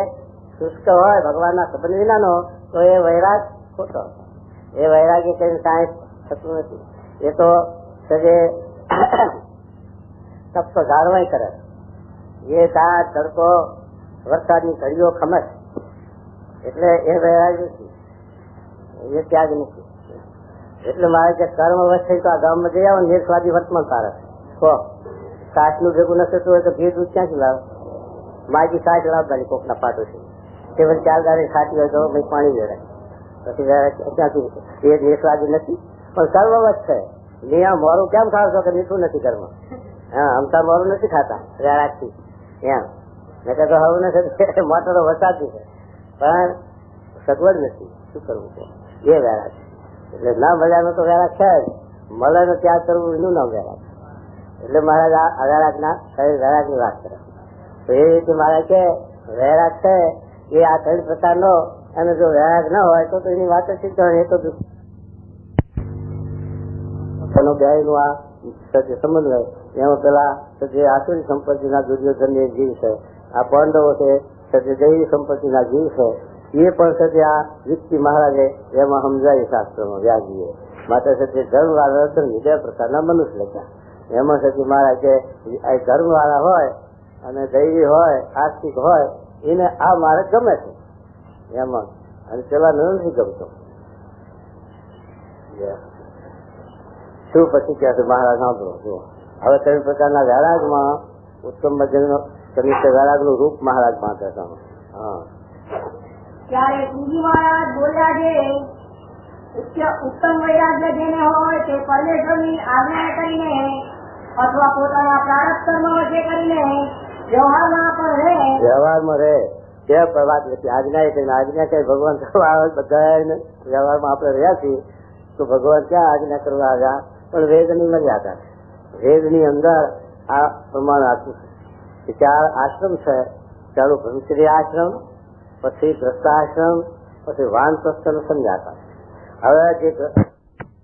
શુષ્ક હોય ભગવાનના સંબંધ વિનાનો તો એ વૈરાગ ખોટો. એ વૈરાગ એ કઈ સાયન્સ થતું નથી. એ તો તપ ધારવાય કરે. એ સાત તડકો વરસાદની ઘડીઓ ખમસ એટલે એ વૈરાગ નથી, એ ત્યાગ નથી. એટલે મારે કે કર્મ વચ્ચે તો આ ગામમાં જઈ આવો ને એ સ્વાદી વર્તમાન તારે સાસ નું ભેગું નથી થતું હોય તો ભેદ ક્યાંથી લાવે? માજી સાસ લાવવાની કોક ના પાટો છે તે પછી 4 દાડે ખાતી હોય તો ભાઈ પાણી વેરાય પછી ક્યાંથી? એ દેશવાદી નથી પણ સર્વવત છે. નિયમ મોરું કેમ ખાવ છો કે મીઠું નથી ઘરમાં? હા, અમતા મોરું નથી ખાતા વેરાગથી એમ. મેં કહે તો હવે નથી મોટરો વરસાદથી છે પણ સગવડ નથી. શું કરવું છે? એ વેરાગ. એટલે ના મજાનો તો વેરાગ છે જ, મળે ને ત્યાગ કરવું એનું નામ વેરાગ. એટલે મહારાજ આ વેરાગ ના વેરાગ ની વાત કરે. તો એ રીતે મારે કે વૈરાગ છે એ આ 3 પ્રકારનો, અને જો વૈરાગ ના હોય તો એની વાત જ સિદ્ધ હોય. એ તો બે નું આ સમન્વય એમાં પેલા જે આસુરી સંપત્તિ ના દુર્યોધન એ જીવ છે, આ પાંડવો છે દૈવી સંપત્તિ ના જીવ છે. એ પણ છે આ યુક્તિ મહારાજે એમાં સમજાય શાસ્ત્રમાં વ્યાજીએ માટે છે ધર્મ વાળા ધર્મ 2 પ્રકારના મનુષ્ય લખ્યા. એમાં છે મહારાજ કે ધર્મ વાળા હોય અને દૈવી હોય, આસ્તિક હોય, એને આ મારે ગમે છે એમાં, અને પેલા નથી ગમતો. શું પછી ક્યાં છે મહારાજ સાંભળો જુઓ. હવે 3 પ્રકારના વૈરાગમાં ઉત્તમ મધ્યનો વૈરાગ નું રૂપ મહારાજ પાસે. હા, ત્યારે શ્રીજી મહારાજ બોલ્યા છે ઉત્તમ વૈરાગ્ય જેને હોય તે પરમેશ્વરની આજ્ઞા કરીને અથવા પોતાના પ્રારબ્ધ કર્મ વચ્ચે કરીને વ્યવહારમાં રહે. તે વાત નથી આજ્ઞા એ કઈ આજ્ઞા કઈ ભગવાન કરવા આવે બધા વ્યવહારમાં આપણે રહ્યા છીએ તો ભગવાન ક્યાં આજ્ઞા કરવા આવ્યા? પણ વેદ ની મર્યાદા છે. વેદ ની અંદર આ પ્રમાણ આપ્યું છે. 4 આશ્રમ છે. ચાલુ બ્રહ્મચર્ય આશ્રમ, પછી ગ્રસ્તાશ્રમ, પછી વાનપ્રસ્થ અને સંન્યાસ. હવે જે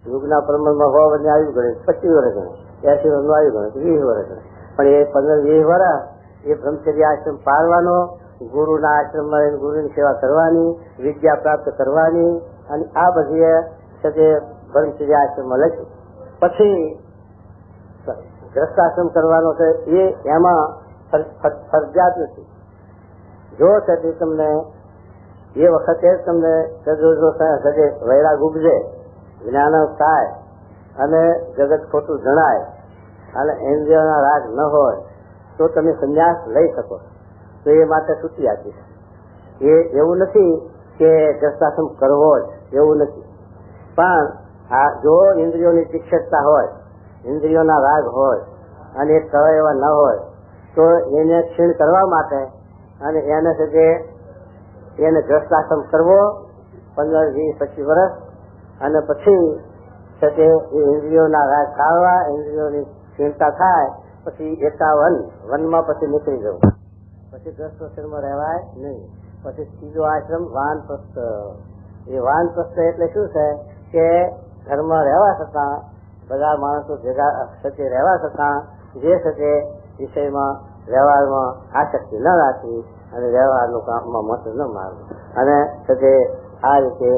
યુગના પ્રમાણમાં 100 વર્ષ આવ્યું ગણે, 25 વર્ષ ગણે, 80 વર્ષ નું આવ્યું ગણે, 20 વર્ષ ગણે. પણ એ 15-20 વર્ષ એ બ્રહ્મચર્ય આશ્રમ પાળવાનો, ગુરુના આશ્રમમાં ગુરુની સેવા કરવાની, વિદ્યા પ્રાપ્ત કરવાની, અને આ બધી બ્રહ્મચર્ય આશ્રમમાં લખી. પછી ગ્રસ્તાશ્રમ કરવાનો છે એ એમાં ફરજિયાત નથી. જો છે તમને એ વખતે તમને વૈરાગ ઉપજે, જ્ઞાન થાય અને જગત ખોટું જણાય અને ઇન્દ્રિયોના રાગ ન હોય તો તમે સંન્યાસ લઈ શકો. તો એ માટે સૂચિ આપી. એ એવું નથી કે ગ્રસ્તાશ્રમ કરવો જ, એવું નથી. પણ આ જો ઇન્દ્રિયોની તીક્ષણતા હોય, ઇન્દ્રિયોના રાગ હોય અને એ કળા એવા ન હોય તો એને ક્ષીણ કરવા માટે અને એને ગ્રસ્તાશ્રમ કરવો 15-20-25 વર્ષ, અને પછી ઇન્દ્રિયોના રાગ કાઢવા, ઇન્દ્રિયોની ક્ષીણતા થાય પછી 51 વનમાં પછી નીકળી જવું. પછી ગ્રસ્તાશ્રમમાં રહેવાય નહીં. પછી 3જો આશ્રમ વાનપ્રસ્થ. એ વાનપ્રસ્થ એટલે શું છે કે ઘરમાં રહેવા છતાં બધા માણસો ભેગા રહેવા છતાં જે છે વિષયમાં વ્યવહારમાં આસક્તિ ન રાખવી અને વ્યવહારનું કામમાં મત ન મારવું. અને આ રીતે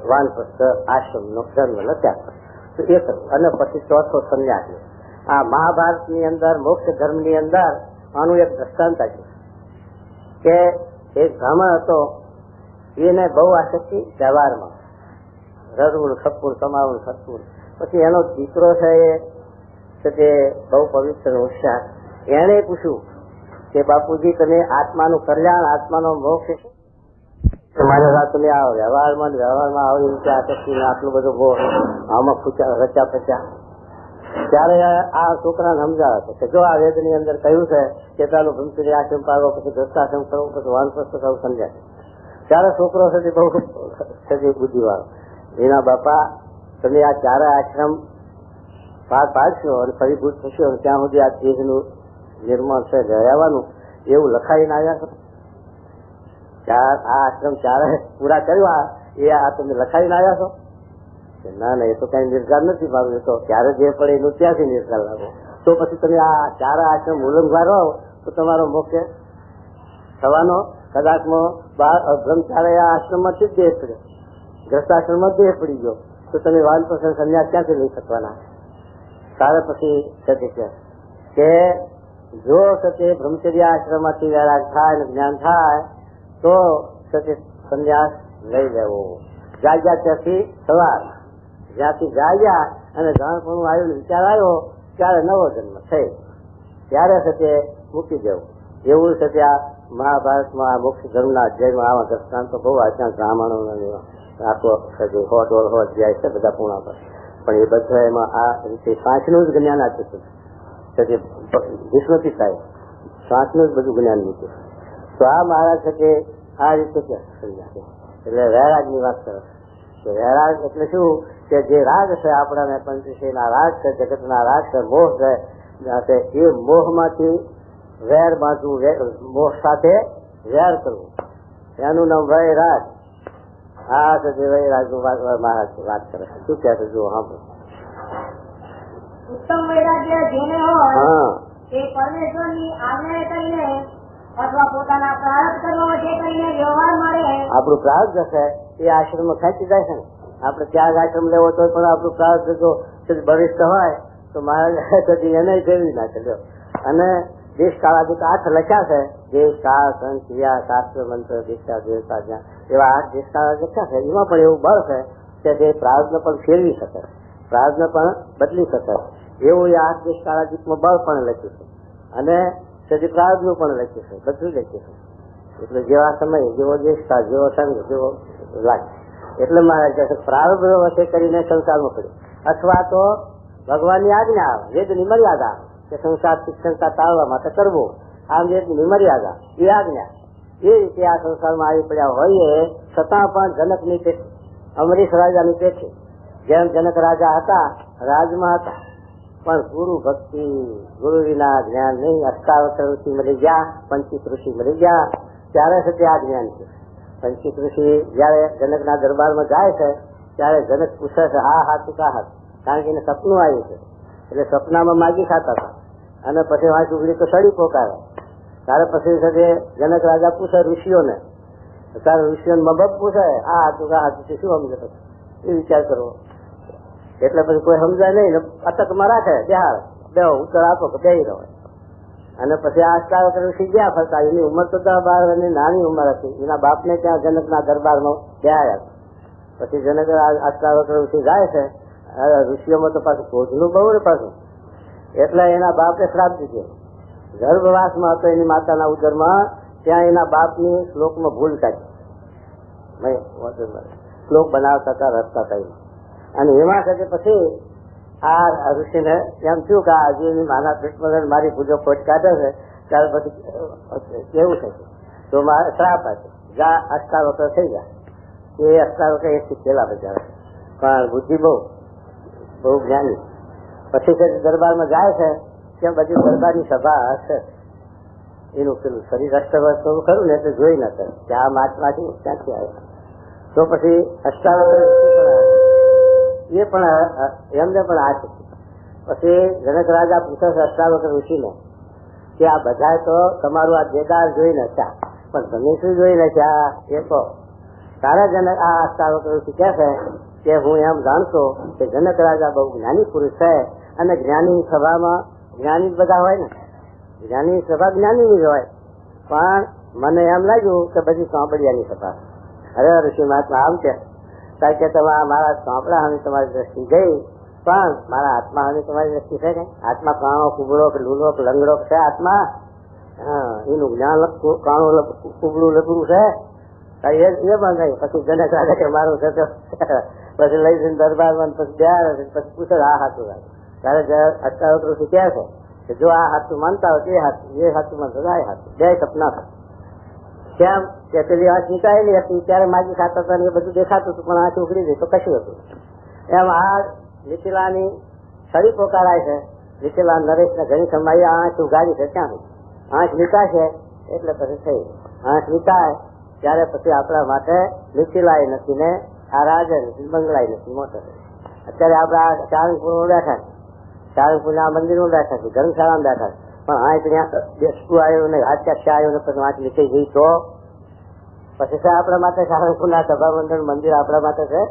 વાનપ્રસ્થ આશ્રમનો જન્મ લખ્યા. તો એ કર્યું. અને પછી ચોથો સંન્યાસ. આ મહાભારતની અંદર મોક્ષ ધર્મની અંદર આનું એક દ્રષ્ટાંત આપ્યું કે એક બ્રાહ્મણ હતો, એને બહુ આસક્તિ વ્યવહારમાં, રડવું ખપવું કમાવું ખપવું. પછી એનો દીકરો છે એ બહુ પવિત્ર હોશિયાર, એને પૂછ્યું કે બાપુજી તમે આત્માનું કલ્યાણ, આત્માનો મોક્ષ મારે રાતને આ વ્યવહારમાં આવી રીતે આસક્તિ આટલું બધું બહુ આમાં રચા પચ્યા. ત્યારે આ છોકરાને સમજાવે કે જો આ વેદ ની અંદર કહ્યું છે કે ચાલો બ્રહ્મચર્ય આશ્રમ પાડવો, પછી દ્રષ્ટાશ્રમ કરવું, પછી વાનપ્રસ્થ કરવું, સમજાય. ત્યારે છોકરો છે બહુ બુદ્ધિવાળો, એના બાપા તમે આ ચારે આશ્રમ પાર પાડશો અને ફરીભૂત થશો અને ત્યાં સુધી આ દેશનું નિર્માણ છે રહેવાનું એવું લખાઈને આવ્યા છો. આ આશ્રમ ચારે પૂરા કરવા એ આ તમે લખાઈને આવ્યા છો? ના ના, એ તો કઈ નિર્ધાર નથી મારું, એ તો ક્યારે જે પડે એનું ત્યાંથી નિર્ધાર લાવો. તો પછી તમે આ ચાર આશ્રમ ઉલ્લંઘન રહો તો તમારો મોક્ષ થવાનો કદાચમાં બ્રહ્મચાર્ય આશ્રમમાંથી જ દેહ પડ્યો, ગ્રસ્તાશ્રમમાં દેહ પડી ગયો તો તમે વાનપ્રસન્ન સંન્યાસ ક્યાંથી લઈ શકવાના? તારે પછી કે જો બ્રહ્મચર્ય આશ્રમમાંથી વૈરાગ થાય અને જ્ઞાન થાય તો સંન્યાસ લઈ લેવો. જાગ્યા ત્યાંથી સવાર, જ્યાંથી જાગ્યા અને જાણપણું આવ્યું, વિચાર આવ્યો ત્યારે નવો જન્મ થઈ, ત્યારે મૂકી દેવું. એવું આ મહાભારતમાં આ મોક્ષ ધર્મના અધ્યાયમાં આવા દ્રષ્ટાંતો બહુ આચાર બ્રાહ્મણો આખો 100 અધ્યાય છે બધા પૂર્ણ પર, પણ એ બધા એમાં આ રીતે શ્વાસનું જ જ્ઞાન આપ્યું છે. વિસ્મૃતિ થાય શ્વાસનું જ બધું જ્ઞાન મૂક્યું. તો આ મહારાજ આ રીતે સમજાશે. એટલે વૈરાગની વાત કરે છે. વૈરાગ એટલે શું કે જે રાગ છે આપણાને પંચશીના રાગ છે, જગતના રાગ છે, મોહ છે, એ મોહમાંથી વેર બાંધવું, મોહ સાથે વેર કરવું, એનું નામ વૈરાગ. આ છે વૈરાગ મહારાજ વાત કરે છે. શું કહે છે જો સાંભળો. ઉત્તમ વૈરાગ્ય જેને હોય એ પરમેશ્વરની આજ્ઞા કરીને અથવા પોતાના પ્રારબ્ધ કર્મ વચ્ચે કરીને વ્યવહાર મળે. આપણું પ્રારબ્ધ છે એ આશ્રમ ખેંચી જાય છે ને. આપણે ત્યાગ આશ્રમ લેવો તો પણ આપણું પ્રારબ્ધ જો બરિષ્ઠ હોય તો મહારાજ એને ફેરવી નાખે. અને દેશ કાળાદિક 8 લખ્યા છે, દેશ કાળ સંત ક્રિયા શાસ્ત્ર મંત્ર દીક્ષા દેવતા જ્ઞાન, એવા 8 દેશ કાળ લખ્યા છે. એમાં પણ એવું બળ છે કે જે પ્રારબ્ધને પણ ફેરવી શકે, પ્રારબ્ધને પણ બદલી શકે, એવું એ 8 દેશ કાળાદિકમાં બળ પણ લખ્યું છે. અને તેથી પ્રારબ્ધનું પણ લખ્યું છે, બધું લખ્યું છે. એટલે જેવા સમય, જેવો દેશકાળ, જેવો સંઘ, જેવો લાગે. એટલે મારે કહે છે પ્રારબ્ધ વચ્ચે કરીને સંસારમાં પડ્યો, અથવા તો ભગવાનની આજ્ઞા આવે, વેદની મર્યાદા કે સંસાર શિક્ષણતા ટાળવા માટે કરવું, આમ વેદની મર્યાદા એ આજ્ઞા, એ રીતે આ સંસારમાં આવી પડ્યા હોઈએ છતાં પણ જનકની પેઠે, અમરીશ રાજાની પેઠે, જેમ જનક રાજા હતા, રાજમાં હતા, પણ ગુરુ ભક્તિ, ગુરુ વિના જ્ઞાન નહીં. 18 ઋષિ મળી ગયા, 25 ઋષિ મળી ગયા, ત્યારે છે આ જ્ઞાન છે. 25 ઋષિ જયારે જનકના દરબારમાં જાય છે ત્યારે જનક પૂછે છે આ હાથ કા હાથ, કારણ કે એને સપનું આવ્યું છે. એટલે સપનામાં માગી ખાતા હતા અને પછી વાંચ ઉગડી તો સડી પોકારે. ત્યારે પછી છે જનક રાજા પૂછે ઋષિઓને, ત્યારે ઋષિઓને મબબ પૂછે આ હાથ કા હાથ શું સમજે, પછી એ વિચાર કરવો. એટલે પછી કોઈ સમજાય નહીં, અટકમાં રાખે, બિહાર બે ઉત્તર આપો કે બે રહો. અને પછી આ અષ્ટાવક્ર ઋષિ ગયા ફરતા, એની ઉંમર તો 10-12 વર્ષની નાની ઉંમર હતી. એના બાપને ત્યાં જનકના દરબારમાં બેહાયા. પછી જનક અષ્ટાવક્ર ઋષિ જાય છે, ઋષિઓમાં તો પાછું ભોજનું બહુ ને પાછું, એટલે એના બાપને શ્રાપ દીધો. ગર્ભવાસમાં હતો એની માતાના ઉદરમાં, ત્યાં એના બાપની શ્લોકમાં ભૂલ કાઢી, શ્લોક બનાવતા હતા, રચતા હતા. અને એમાં પછી આ ઋષિને એમ થયું કે આ હજી મારા પેટમાં મારી પૂજો ખોટ કાઢે છે, ત્યાર પછી કેવું થશે તો મારે શ્રાપ આપે, જા 18 થઈ જાય. એ 18 એથી પેલા બચાવે, પણ બુદ્ધિ બહુ જ્ઞાની. પછી દરબારમાં જાય છે, ત્યાં બધી દરબારની સભા હશે, એનું પેલું શરીર અષ્ટવર્ષ ખરું ને એટલે જોઈ ન કરે કે આ મહાત્માથી ક્યાંથી આવ્યા. તો પછી 18 એ પણ એમને પણ આ છે. પછી જનક રાજા પૂછે છે 18 ઋષિને કે આ બધા તો તમારું આ દેદાર જોઈને હતા, પણ તમે શું જોઈ છે આ એ તો તારા જનક આ અષ્ટાવક્ર કહે છે કે હું એમ જાણતો કે જનક રાજા બહુ જ્ઞાની પુરુષ છે અને જ્ઞાની સભામાં જ્ઞાની બધા હોય ને, જ્ઞાની સભા જ્ઞાની જ હોય, પણ મને એમ લાગ્યું કે બધી સાંભળ્યાની સભા. અરે ઋષિ મહાત્મા આમ છે કારણ કે મારા સાંભળા હવે તમારી દ્રષ્ટિ ગઈ, પણ મારા આત્મા હવે તમારી દ્રષ્ટિ છે ને. આત્મા કાણો કુબડો કે લૂલો કે લંગડો છે આત્મા. એનું જ્ઞાન કાણું કુબડું લગડું છે એ પણ નહીં. પછી જનક રાજા કે મારું છે પછી લઈ જઈને દરબારમાં પછી પૂછે આ હાથું લાગે ત્યારે અષ્ટાવક્ર ઋષિ કહે છે કે જો આ હાથું માનતા હોય એ હાથું, એ હાથું માનતા આ હાથું, બે સપના થાય. કેમ કે પેલી આંખ નીકળેલી હતી ત્યારે માજી ખાતા હતા એ બધું દેખાતું હતું, પણ આંખ ઉઘડી ગઈ તો કશું હતું. એમ આ લીટીલાની છડી પોકારાય છે. લીટીલા નરેશ ને ઘણી સમય આંખ ઉગાડી છે ક્યાં આંખ નીકાશે એટલે પછી થઈ આંખ નીકાય ત્યારે પછી આપણા માટે લીટીલાય નથી ને આ રાજા નથી, બંગલાય નથી મોટો. અત્યારે આપડા સારંગપુર બેઠા છે, સારંગપુર ના મંદિર માં બેઠા છે, ધર્મશાળામાં બેઠા છે, પણ આંખ ત્યાં બેસતું આવ્યું ને હાથ આવ્યું ને પછી આંખ નીકળી ગઈ તો પછી છે આપણા માટે સારંગપુર ના સભા મંડળ મંદિર આપણા માટે છે.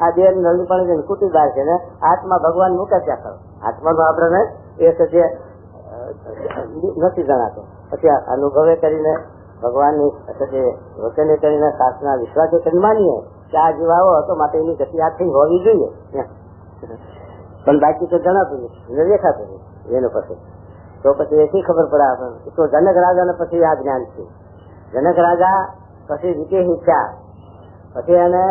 આ દેહ નવી પણ કુટીદાર છે ને આત્મા ભગવાન મૂકે ત્યાં કરો. આત્માનો આપણને એ છે જે નથી જણાતો. પછી અનુભવે કરીને ભગવાનની વચને કરીને શાસ્ત્રના વિશ્વાસે કરી માનીએ કે આ જીવ આવો હતો માટે એની ગતિ આ થઈ હોવી જોઈએ, પણ બાકી તો જણાતું નથી, દેખાતું નથી. એનું પછી તો પછી એથી ખબર પડે આપણને. તો જનક રાજાને પછી આ જ્ઞાન છે. જનક રાજા પછી વિકે થયા પછી એને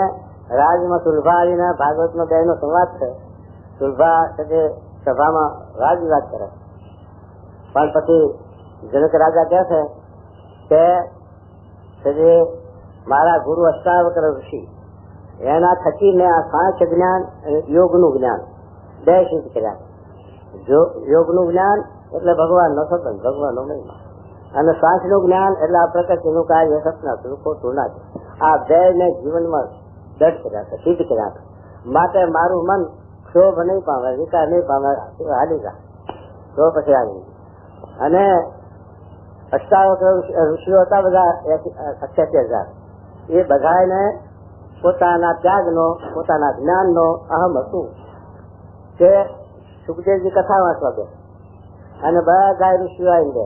રાજમાં સુલભાના ભાગવતનો બે નો સંવાદ છે. સુલભા છે સભામાં રાજ વિવાદ કરે, પણ પછી જનક રાજા કહે છે કે મારા ગુરુ અષ્ટાવક્ર ઋષિ એના થકી મેં આ સાંખ્ય જ્ઞાન અને યોગનું જ્ઞાન બે સિદ્ધ કર્યા. યોગનું જ્ઞાન એટલે ભગવાનનો સંબંધ, ભગવાનનો મહિમા, અને સાંખ્યનું જ્ઞાન એટલે આ પ્રકૃતિનું કાર્ય સપના ખોટું ના છે. આ બે ને જીવનમાં દઢ કર્યા છે, સિદ્ધ કર્યા છે. માટે મારું મન ક્ષોભ નહીં પામે, વિકાર નહીં પામે, હાલી જાય તો પછી આવી. અને અષ્ટાવક્ર ઋષિઓ હતા બધા 88,000. એ બધાને પોતાના ત્યાગનો, પોતાના જ્ઞાનનો અહમ હતું કે સુખદેવજી કથા વાંચવા દે અને બધા ઋષિઓ આવી દે,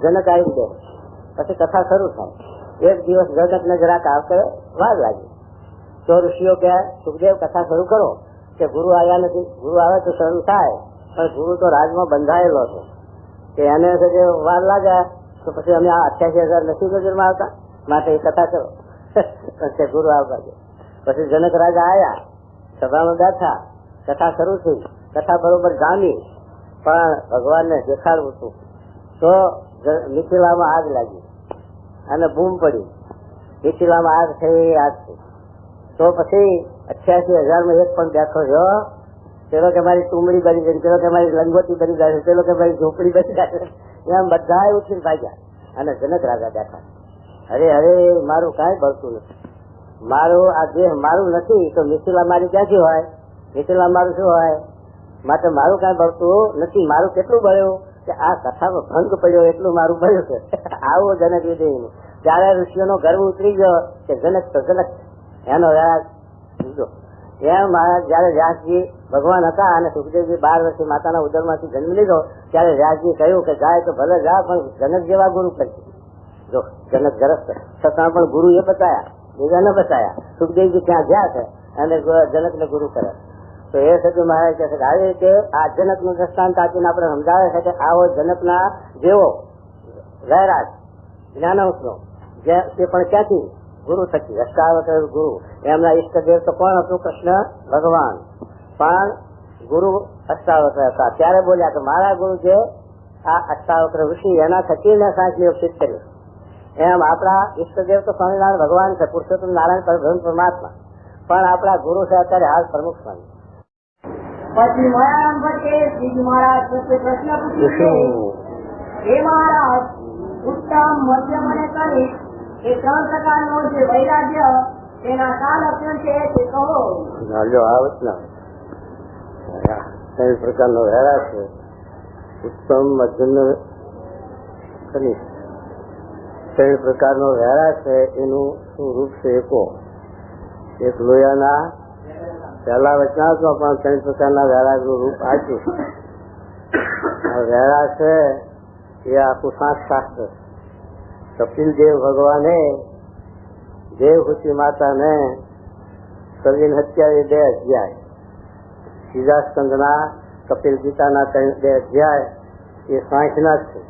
જનક આવી દે, પછી કથા શરૂ થાય. એક દિવસ જનક ને જરાક આવતે વાર લાગી તો ઋષિઓ કે સુખદેવ કથા શરૂ કરો કે ગુરુ આવ્યા નથી. ગુરુ આવે તો શરૂ થાય, પણ ગુરુ તો રાજમાં બંધાયેલો હતો કે એને વાર લાગે તો પછી અમે આ 88,000 નથી નજરમાં આવતા, માટે એ કથા કરો. ગુરુ આવવા દે. પછી જનક રાજા આવ્યા, સભામાં બેઠા, કથા શરૂ થઈ, કથા બરોબર જામી, પણ ભગવાનને દેખાડવું હતું તો મિથિલામાં આગ લાગી અને બૂમ પડી. મિથિલામાં આગ થઈ, આગ થઈ તો પછી 88,000 એક પણ બેઠો રહ્યો. પેલો કે મારી ટુમડી બની ગઈ, પેલો કે મારી લંગોટી બની જાય, પેલો કે મારી ઝોપડી બની જાય, એમ બધા ઉઠીને ભાગ્યા. અને જનક રાજા બેઠા, અરે અરે મારું કાંઈ બળતું નથી, મારું આ દેહ મારું નથી તો મિથિલા મારી ક્યાંથી હોય? મિથિલા મારું શું હોય? માટે મારું કાંઈ બળતું નથી. મારું કેટલું બળ્યું કે આ કથાનો ભંગ પડ્યો એટલું મારું બળ્યું છે. આવો જનક વિજય. ત્યારે ઋષિઓનો ગર્વ ઉતરી ગયો કે જનક તો જનક, એનો વ્યાસ બીજો. એમ જયારે વ્યાસજી ભગવાન હતા અને સુખદેવજી 12 વર્ષે માતાના ઉદરમાંથી જન્મ લીધો ત્યારે વ્યાસજી કહ્યું કે જાય તો ભલે જા, પણ જનક જેવા ગુરુ કરશે. જો જનક ગરજ છતાં પણ ગુરુ એ બતાયા, બીજા ન બતાયા. સુખદેવજી ત્યાં ગયા છે અને જનક ને ગુરુ કરે. તો એ સજુ મહારાજ કહે છે આવી રીતે આ જનક નું દ્રષ્ટાંત આપીને આપણે સમજાવે છે કે આવો જનક ના જેવો વૈરાગ જ્ઞાનાંશ નો તે પણ ક્યાંથી? ગુરુ થકી, અષ્ટાવક્ર ગુરુ. એમના ઈષ્ટદેવ તો કોણ હતું? કૃષ્ણ ભગવાન. પણ ગુરુ અષ્ટાવક્ર હતા. ત્યારે બોલ્યા કે મારા ગુરુ જે આ અષ્ટાવક્ર ઋષિ એના થકી ને સાંજને સિદ્ધ કર્યું. એમ આપણા ઈષ્ટદેવ તો સ્વામિનારાયણ ભગવાન છે, પુરુષોત્તમ નારાયણ પરબ્રહ્મ પરમાત્મા, પણ આપણા ગુરુ છે અત્યારે હાલ પ્રમુખ સ્વામી. પછી મયારામ ભટ્ટે શ્રીજી મહારાજ પ્રશ્ન પૂછ્યો, હે મહારાજ, ઉત્તમ, મધ્યમ અને કનિષ્ઠ એ 3 પ્રકારનો જે વૈરાગ્ય તેના શા લક્ષણ છે તે કહો. ત્રણ પ્રકારનો વૈરાગ છે, ઉત્તમ, મધ્યમ, કનિષ્ઠ. ત્રણ પ્રકારનો વૈરાગ છે એનું શું રૂપ છે એ કહો. એક લોયાના પહેલા વચનામાં પણ ત્રણ પ્રકારના વૈરાગનું રૂપ આપ્યું. વૈરાગ છે એ આખું શાસ્ત્ર. કપિલદેવ ભગવાને દેવહૂતિ માતાને સર્જન હત્યા 2 અધ્યાય, ત્રીજા સ્કંદના કપિલ ગીતાના 2 અધ્યાય એ સાંખના છે.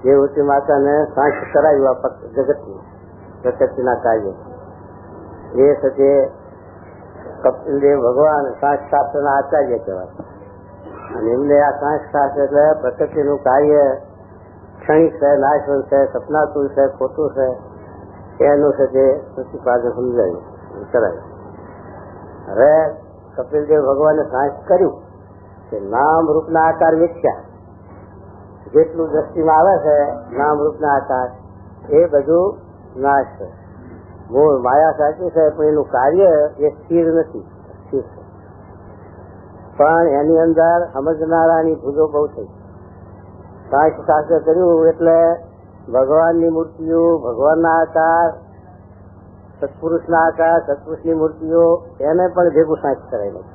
દેવહૂતિ માતાને સાંખ કરાવ્યું આ જગતની પ્રકૃતિના કાર્ય. એ છે કપિલદેવ ભગવાન સાંખ શાસ્ત્રના આચાર્ય કહેવાય. અને એમને આ સાંખ શાસ્ત્ર એટલે પ્રકૃતિનું કાર્ય ક્ષણિક છે, નાશવંત છે, સપનાતુર છે, ખોટું છે, એનું છે તે પ્રતિપાદન સમજાયું કરાયું. હવે કપિલદેવ ભગવાને સાંખ કર્યું કે નામ રૂપના આકાર વેચ્યા. જેટલું દ્રષ્ટિમાં આવે છે નામ રૂપના આકાર એ બધું નાશ છે. મૂળ માયા સાચી છે પણ એનું કાર્ય એ સ્થિર નથી, સ્થિર છે. પણ એની અંદર સમજનારાની ભૂલો બહુ થઈ. સાંખ શાસ્ત્ર કર્યું એટલે ભગવાનની મૂર્તિઓ, ભગવાનના આકાર, સત્પુરુષના આકાર, સત્પુરુષની મૂર્તિઓ એને પણ ભેગું સાંખ કરાયેલું.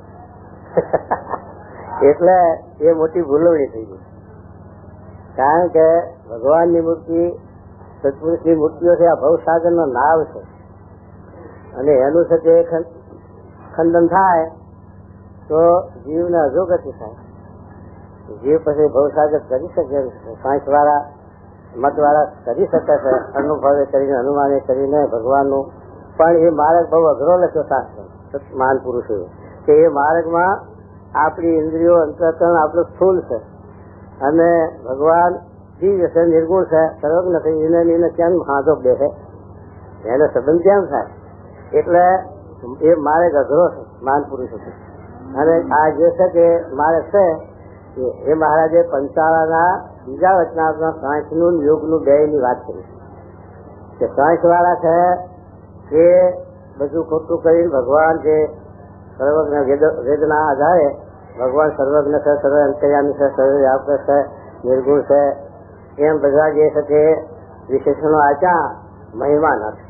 એટલે એ મોટી ભૂલવણી થઈ ગઈ. કારણ કે ભગવાનની મૂર્તિ, સત્પુરુષની મૂર્તિઓ છે આ ભવસાગરનો નાવ છે. અને એનું છે તે ખંડન થાય તો જીવને અધોગતિ થાય. જીવ પછી ભવસાગર કરી શકે, સાંખ વાળા મત વાળા કરી શકે છે, અનુભવે કરીને અનુમાને કરીને ભગવાનનું. પણ એ માર્ગ બહુ અઘરો લખ્યો શાસ્ત્ર મહાન પુરુષો કે એ માર્ગમાં આપણી ઇન્દ્રિયો, અંતઃકરણ આપણું સ્થૂલ છે અને ભગવાન દિવ્ય છે, નિર્ગુણ છે, સર્વજ્ઞ છે. એને કેમ હાથો બેસે, એને સંબંધ કેમ થાય? એટલે એ માર્ગ અઘરો છે મહાન પુરુષો. અને આ જે છે તે માર્ગ છે એ મહારાજે પંચાળાના બીજા વચનામાં સાંખનું યોગનું 2 ની વાત કરી કે સાંખ વાળા છે એ બધું ખોટું કરીને ભગવાન જે સર્વજ્ઞ વેદના આધારે ભગવાન સર્વજ્ઞ છે, સર્વ અંતર્યામી છે, સર્વવ્યાપક છે, નિર્ગુણ છે, એમ બધા જે છે તે વિશેષણો આચા મહિમા નથી.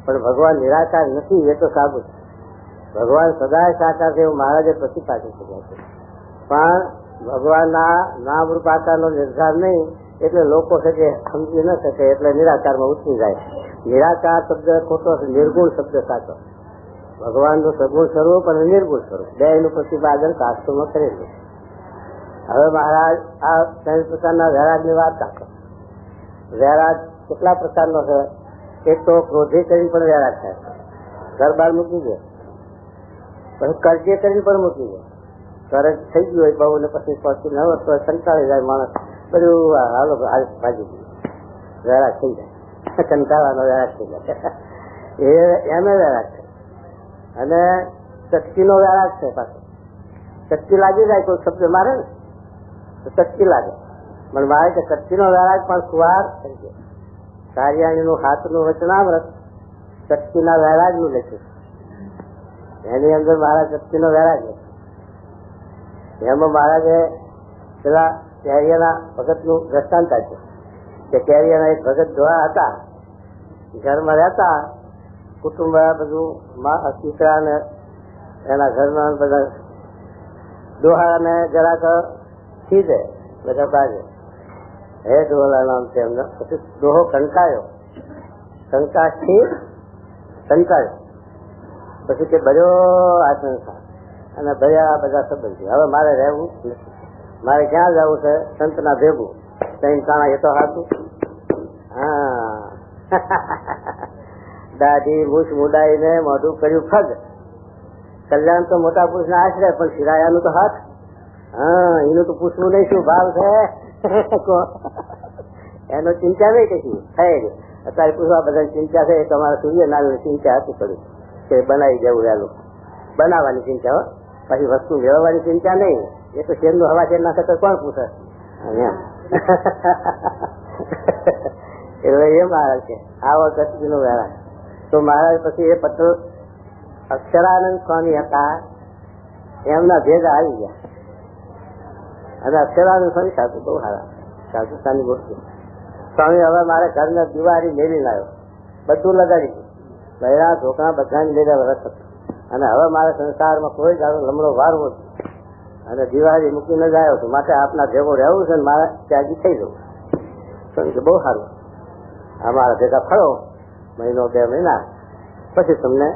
પણ ભગવાન નિરાકાર નથી એ તો સાબુત. ભગવાન સદાય સાકાર છે એવું મહારાજે પ્રતિપાદન કર્યા છે. પણ ભગવાનના નામ રૂપ આકારનો નિર્ધાર નહીં એટલે લોકો છે તે સમજી ન શકે એટલે નિરાકારમાં ઉતરી જાય. નિરાકાર શબ્દ ખોટો છે, નિર્ગુણ શબ્દ સાચો. ભગવાનનું સગુણ સ્વરૂપ અને નિર્ગુણ સ્વરૂપ 2 નું પ્રતિપાદન શાસ્ત્રોમાં કરેલું. હવે મહારાજ આ 3 પ્રકારના વૈરાગની વાત રાખો. વૈરાગ કેટલા પ્રકારનો છે? એક તો ક્રોધે કરીને પણ વૈરાગ થાય, ઘર બહાર મૂકી દે. પછી કર્જે કરીને પણ મૂકી દે. કરજ થઈ ગયું હોય બહુ ને પછી પહોંચી ન હોત તો કંટાળી જાય માણસ, બધું હાલો ભાજી ગયું, વૈરાગ થઈ જાય. કંટાળવાનો વૈરાગ થઈ જાય એને વૈરાગ છે. અને શક્તિનો વૈરાગ છે પાછો. શક્તિ લાગી જાય કોઈ શબ્દ મારે ને તો શક્તિ લાગે. પણ મારે કે શક્તિનો વૈરાગ પણ સુવાર થઈ ગયો. કાર્યાણીનું હાથનું વચનામૃત શક્તિના વૈરાગનું લખ્યું. એની અંદર મહારાજ શક્તિનો વૈરાગ લખ્યો. એમાં મહારાજે પેલા કેરિયાના ભગતનું દ્રષ્ટાંત આપ્યું કે કેરિયાના એક ભગત ધોળા હતા, ઘરમાં રહેતા, કુટુંબ બધું દીકરા ને એના ઘરના બધા દોહાને જરાક ખીજે બધા બાજે. હે દોહલા નામ છે એમને. પછી દોહો કંકાયો, કંકાશથી કંકાયો. પછી કે ભર્યો આ સંસાર અને ભર્યા બધા સંબંધી, હવે મારે રહેવું નથી, મારે ક્યાં જવું છે? સંતના ભેગું. કઈ કાણા એ તો હાથું. હા દાઢી મૂછ મુડાઈને મોઢું કર્યું ફગ. કલ્યાણ તો મોટા પુરુષ ના આશરે, પણ શિરાયાનું તો હાથ. હા એનું તો પૂછવું નહીં શું ભાવ છે એનો ચિંતા નહીં કશું થઈ ગઈ. અત્યારે પૂછવા બધા ચિંતા છે. તમારા સૂર્યનારાયણ ચિંતા હતી પડી કે બનાવી દેવું વહેલું, બનાવવાની ચિંતા હો, પછી વસ્તુ મેળવવાની ચિંતા નહીં. એ તો શેરનું હવા શેર નાખે તો કોણ પૂછે? એટલે એ મહારાજ છે આવો કચ્છનો વહેલા. તો મહારાજ પછી એ પત્ર અક્ષરાનંદ સ્વામી હતા, એમના ભેદ આવી ગયા. અને અક્ષરાનંદ સ્વામી સાધુ બહુ સારા, સાધુતાની મૂર્તિ. સ્વામી હવે મારે ઘરને દિવાળી મેળવી લાવ્યો, બધું લગાડી દીધું, બહેરા ઢોકળા બધાને લીધા વરસ હતું, અને હવે મારે સંસારમાં કોઈ જાણો લમણો વારવો અને દિવાળી મૂકીને જ આવ્યો છું, માટે આપના ભેગો રહેવું છે ને મારે ત્યાગી થઈ જવું. સ્વામી બહુ સારું, અમારા ભેગા ફરો મહિનો 2 મહિના, પછી તમને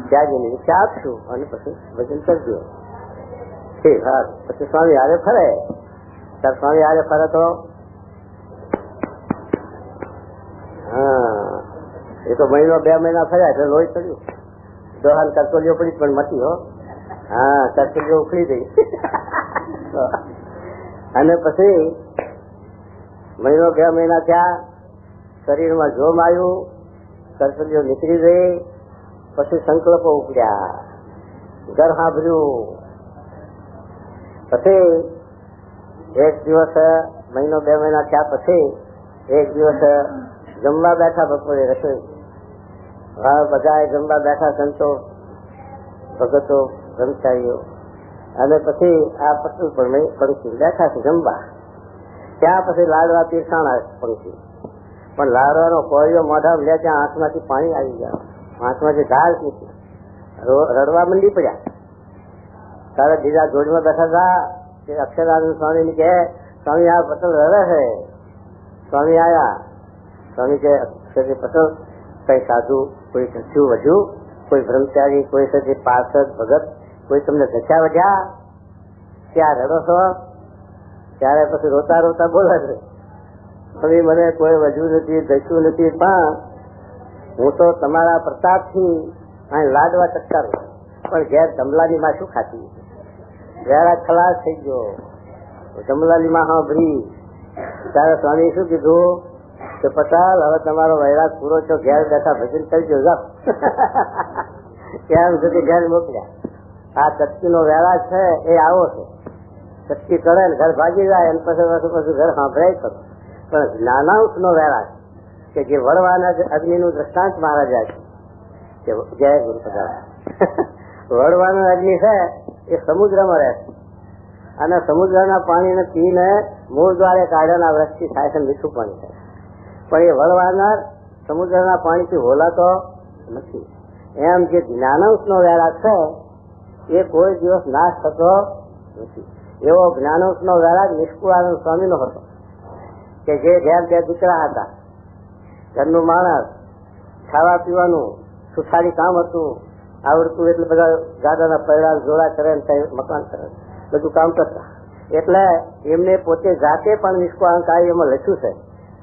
ત્યાગીની ઈચ્છા આપશું અને પછી ભજન કરજો. ઠીક, હા. પછી સ્વામી હારે ફરે, ત્યારે સ્વામી હારે ફરે તો હા, એ તો મહિનો 2 મહિના ફર્યા એટલે લોહી ચડ્યું, દોહાન કરતોલીઓ પડી પણ મટી હો. હા, કરતોલીઓ ઉખડી ગઈ. અને પછી મહિનો 2 મહિના થયા, શરીરમાં જોમ આવ્યું, કરતોલીઓ નીકળી ગઈ, પછી સંકલ્પો ઉપડ્યા, ઘર સાંભળ્યું. પછી એક દિવસ મહિનો 2 મહિના થયા પછી એક દિવસ જમવા બેઠા, બપોરે રસોઈ બધા જમવા બેઠા, સંતો ભગતો બ્રહ્મચારીઓ, અને પછી આ પટલ પર પંક્તિ બેઠા છે જમવા. ત્યાં પછી લાડવા પીરસાણા પંક્તિ, પણ લાડવાનો કોળિયો મોઢા લે ત્યાં આંખમાંથી પાણી આવી ગયા, આંખમાંથી ધાર નીકળી, રડવા મંડી પડ્યા. તારે બીજા જોડમાં બેઠા હતા તે અક્ષરાનંદ સ્વામી ને કહે, સ્વામી આ પટેલ રડે છે. સ્વામી આયા, સ્વામી કે અક્ષર પટેલ કઈ સાધુ, કોઈ ધસ્યું વધુ, કોઈ બ્રહ્મચારી, કોઈ સજે પાર્ષદ ભગત, કોઈ તમને ધસ્યા વધ્યા, ત્યાં રડો છો? ત્યારે પછી રોતા રોતા બોલે છે, સ્વામી મને કોઈ વધુ નથી, ધસ્યું નથી, પણ હું તો તમારા પ્રતાપથી અહીં લાડવા ચટકારું, પણ ઘેર જમલાની માં શું ખાતી? ઘેરા ખલાસ થઈ ગયો, જમલાની માં સાંભળી. ત્યારે સ્વામી શું કીધું કે પટેલ હવે તમારો વૈરાગ પૂરો છો, ઘેર બેઠા ભજન કરજો, જાઓ. કેમ સુધી ઘેર મોકલ્યા. આ ચટકીનો વૈરાગ છે એ આવો છે, ચટકી કરે ને ઘર ભાગી જાય અને પછી ઘર સાંભળાય કરો. પણ જ્ઞાનાંશનો વૈરાગ કે જે વળવાના અગ્નિનું દ્રષ્ટાંત મહારાજા છે, જય ગુરુ પધારા. વળવાનો અગ્નિ છે એ સમુદ્રમાં રહે છે, અને સમુદ્રના પાણીને પીને મૂળ દ્વારે કાઢવાના વૃક્ષથી થાય છે, મીઠું પાણી થાય. પણ એ વળવાનાર સમુદ્રના પાણીથી હોલાતો નથી. એમ જે જ્ઞાનાંશનો વૈરાગ છે એ કોઈ દિવસ નાશ થતો નથી. એવો જ્ઞાનાંશનો વૈરાગ નિષ્કુળાનંદ સ્વામીનો હતો, કે જે ઘેર 2 દીકરા હતા, ઘરનું માણસ, ખાવા પીવાનું સુથારી કામ હતું, આવડતું એટલે બધા ગાડાના પૈડા જોડા કરે ને મકાન કરે, બધું કામ કરતા. એટલે એમને પોતે જાતે પણ નિષ્કુળાનંદ કાર્યમાં લખ્યું છે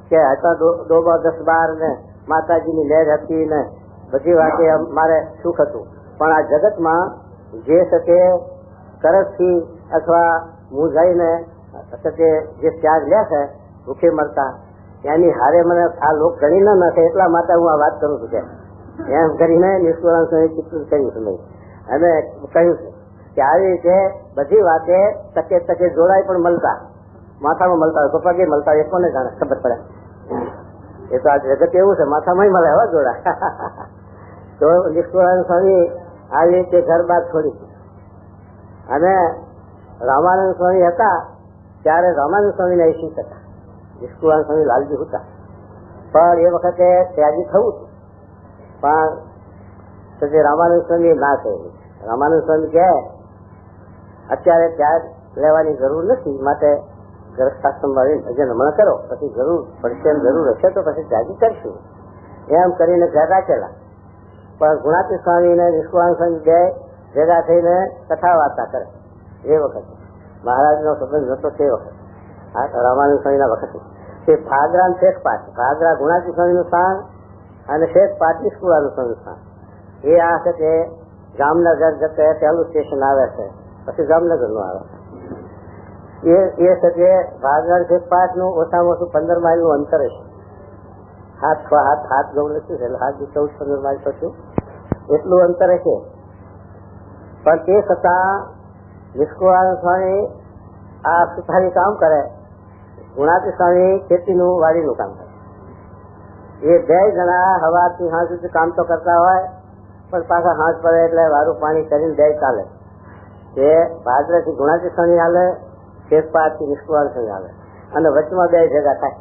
કે હતા ડોબા 10-12 ને માતાજીની લહેર હતી ને બધી વાતે મારે સુખ હતું, પણ આ જગતમાં જે શકે તરફથી અથવા મૂંઝાઈને શકે જે ત્યાગ લે છે ભૂખે મરતા, એની હારે મને આ લોક ગણી ન નાખે, એટલા માટે હું આ વાત કરું છું. એમ કરીને નિષ્કુળાનંદ સ્વામી ચિંતન કર્યું છે અને કહ્યું છે કે આવી રીતે બધી વાતે તકે જોડાય પણ મળતા, માથામાં મળતા હોય, પપ્પા કે મળતા હોય, એ કોને જાણે ખબર પડે. એ તો આ જગત એવું છે, માથામાં મળે હવે જોડા. તો નિષ્કુળાનંદ સ્વામી આવી રીતે ઘર બાર છોડી, અને રામાનંદ સ્વામી હતા ત્યારે રામાનંદ સ્વામી ના શિષ્ય હતા, નિષ્કુળાનંદ સ્વામી લાલજી હતા. પણ એ વખતે ત્યાગી થવું હતું, પણ રામાનંદ સ્વામી ના થયું. રામાનંદ સ્વામી કહે અત્યારે ત્યાગ લેવાની જરૂર નથી, માટે ગ્રસ્થાશ્રમમાં ભજન હમણાં કરો, પછી જરૂર પડશે, જરૂર હશે તો પછી ત્યાગી કરશું. એમ કરીને ઘર રાખેલા. પણ ગુણાતી સ્વામી ને નિષ્કુળાનંદ સ્વામી 2 ભેગા થઈને કથા વાર્તા કરે. એ વખતે મહારાજનો સંબંધ નતો, તે વખતે રામાનંદ સ્વામી ના વખતે તે ફાદરા શેખ પાઠ, ફાદરા ગુણાતી સ્વામી નું સ્થાન અને શેખ પાઠ નિષ્કુળાનંદ સ્વામી સ્થાન. એ આ છે કે જામનગર જતે પહેલું સ્ટેશન આવે છે, પછી જામનગર નું આવે છે. એ છે કે ભાગર શેખ પાઠ નું ઓછામાં ઓછું 15 માઇલ નું અંતર છે. હાથ ગૌ નથી, એટલે 14-15 માઇલ પછી એટલું અંતર છે. પણ તે છતાં નિષ્કુળાનંદ સ્વામી આ સુથારી કામ કરે, ગુણાતી સ્વામી ખેતીનું વાડીનું કામ કરે. એ 2 જણા હવારથી સાંજ સુધી કામ તો કરતા હોય, પણ પાછા હાથ પડે એટલે વારું પાણી કરીને 2 ચાલે. એ ભાદરથી ગુણાતી સ્વામી હાલે, શેખ પાઠથી નિષ્કુળાનંદ સ્વામી હાલે, અને વચમાં 2 ભેગા થાય.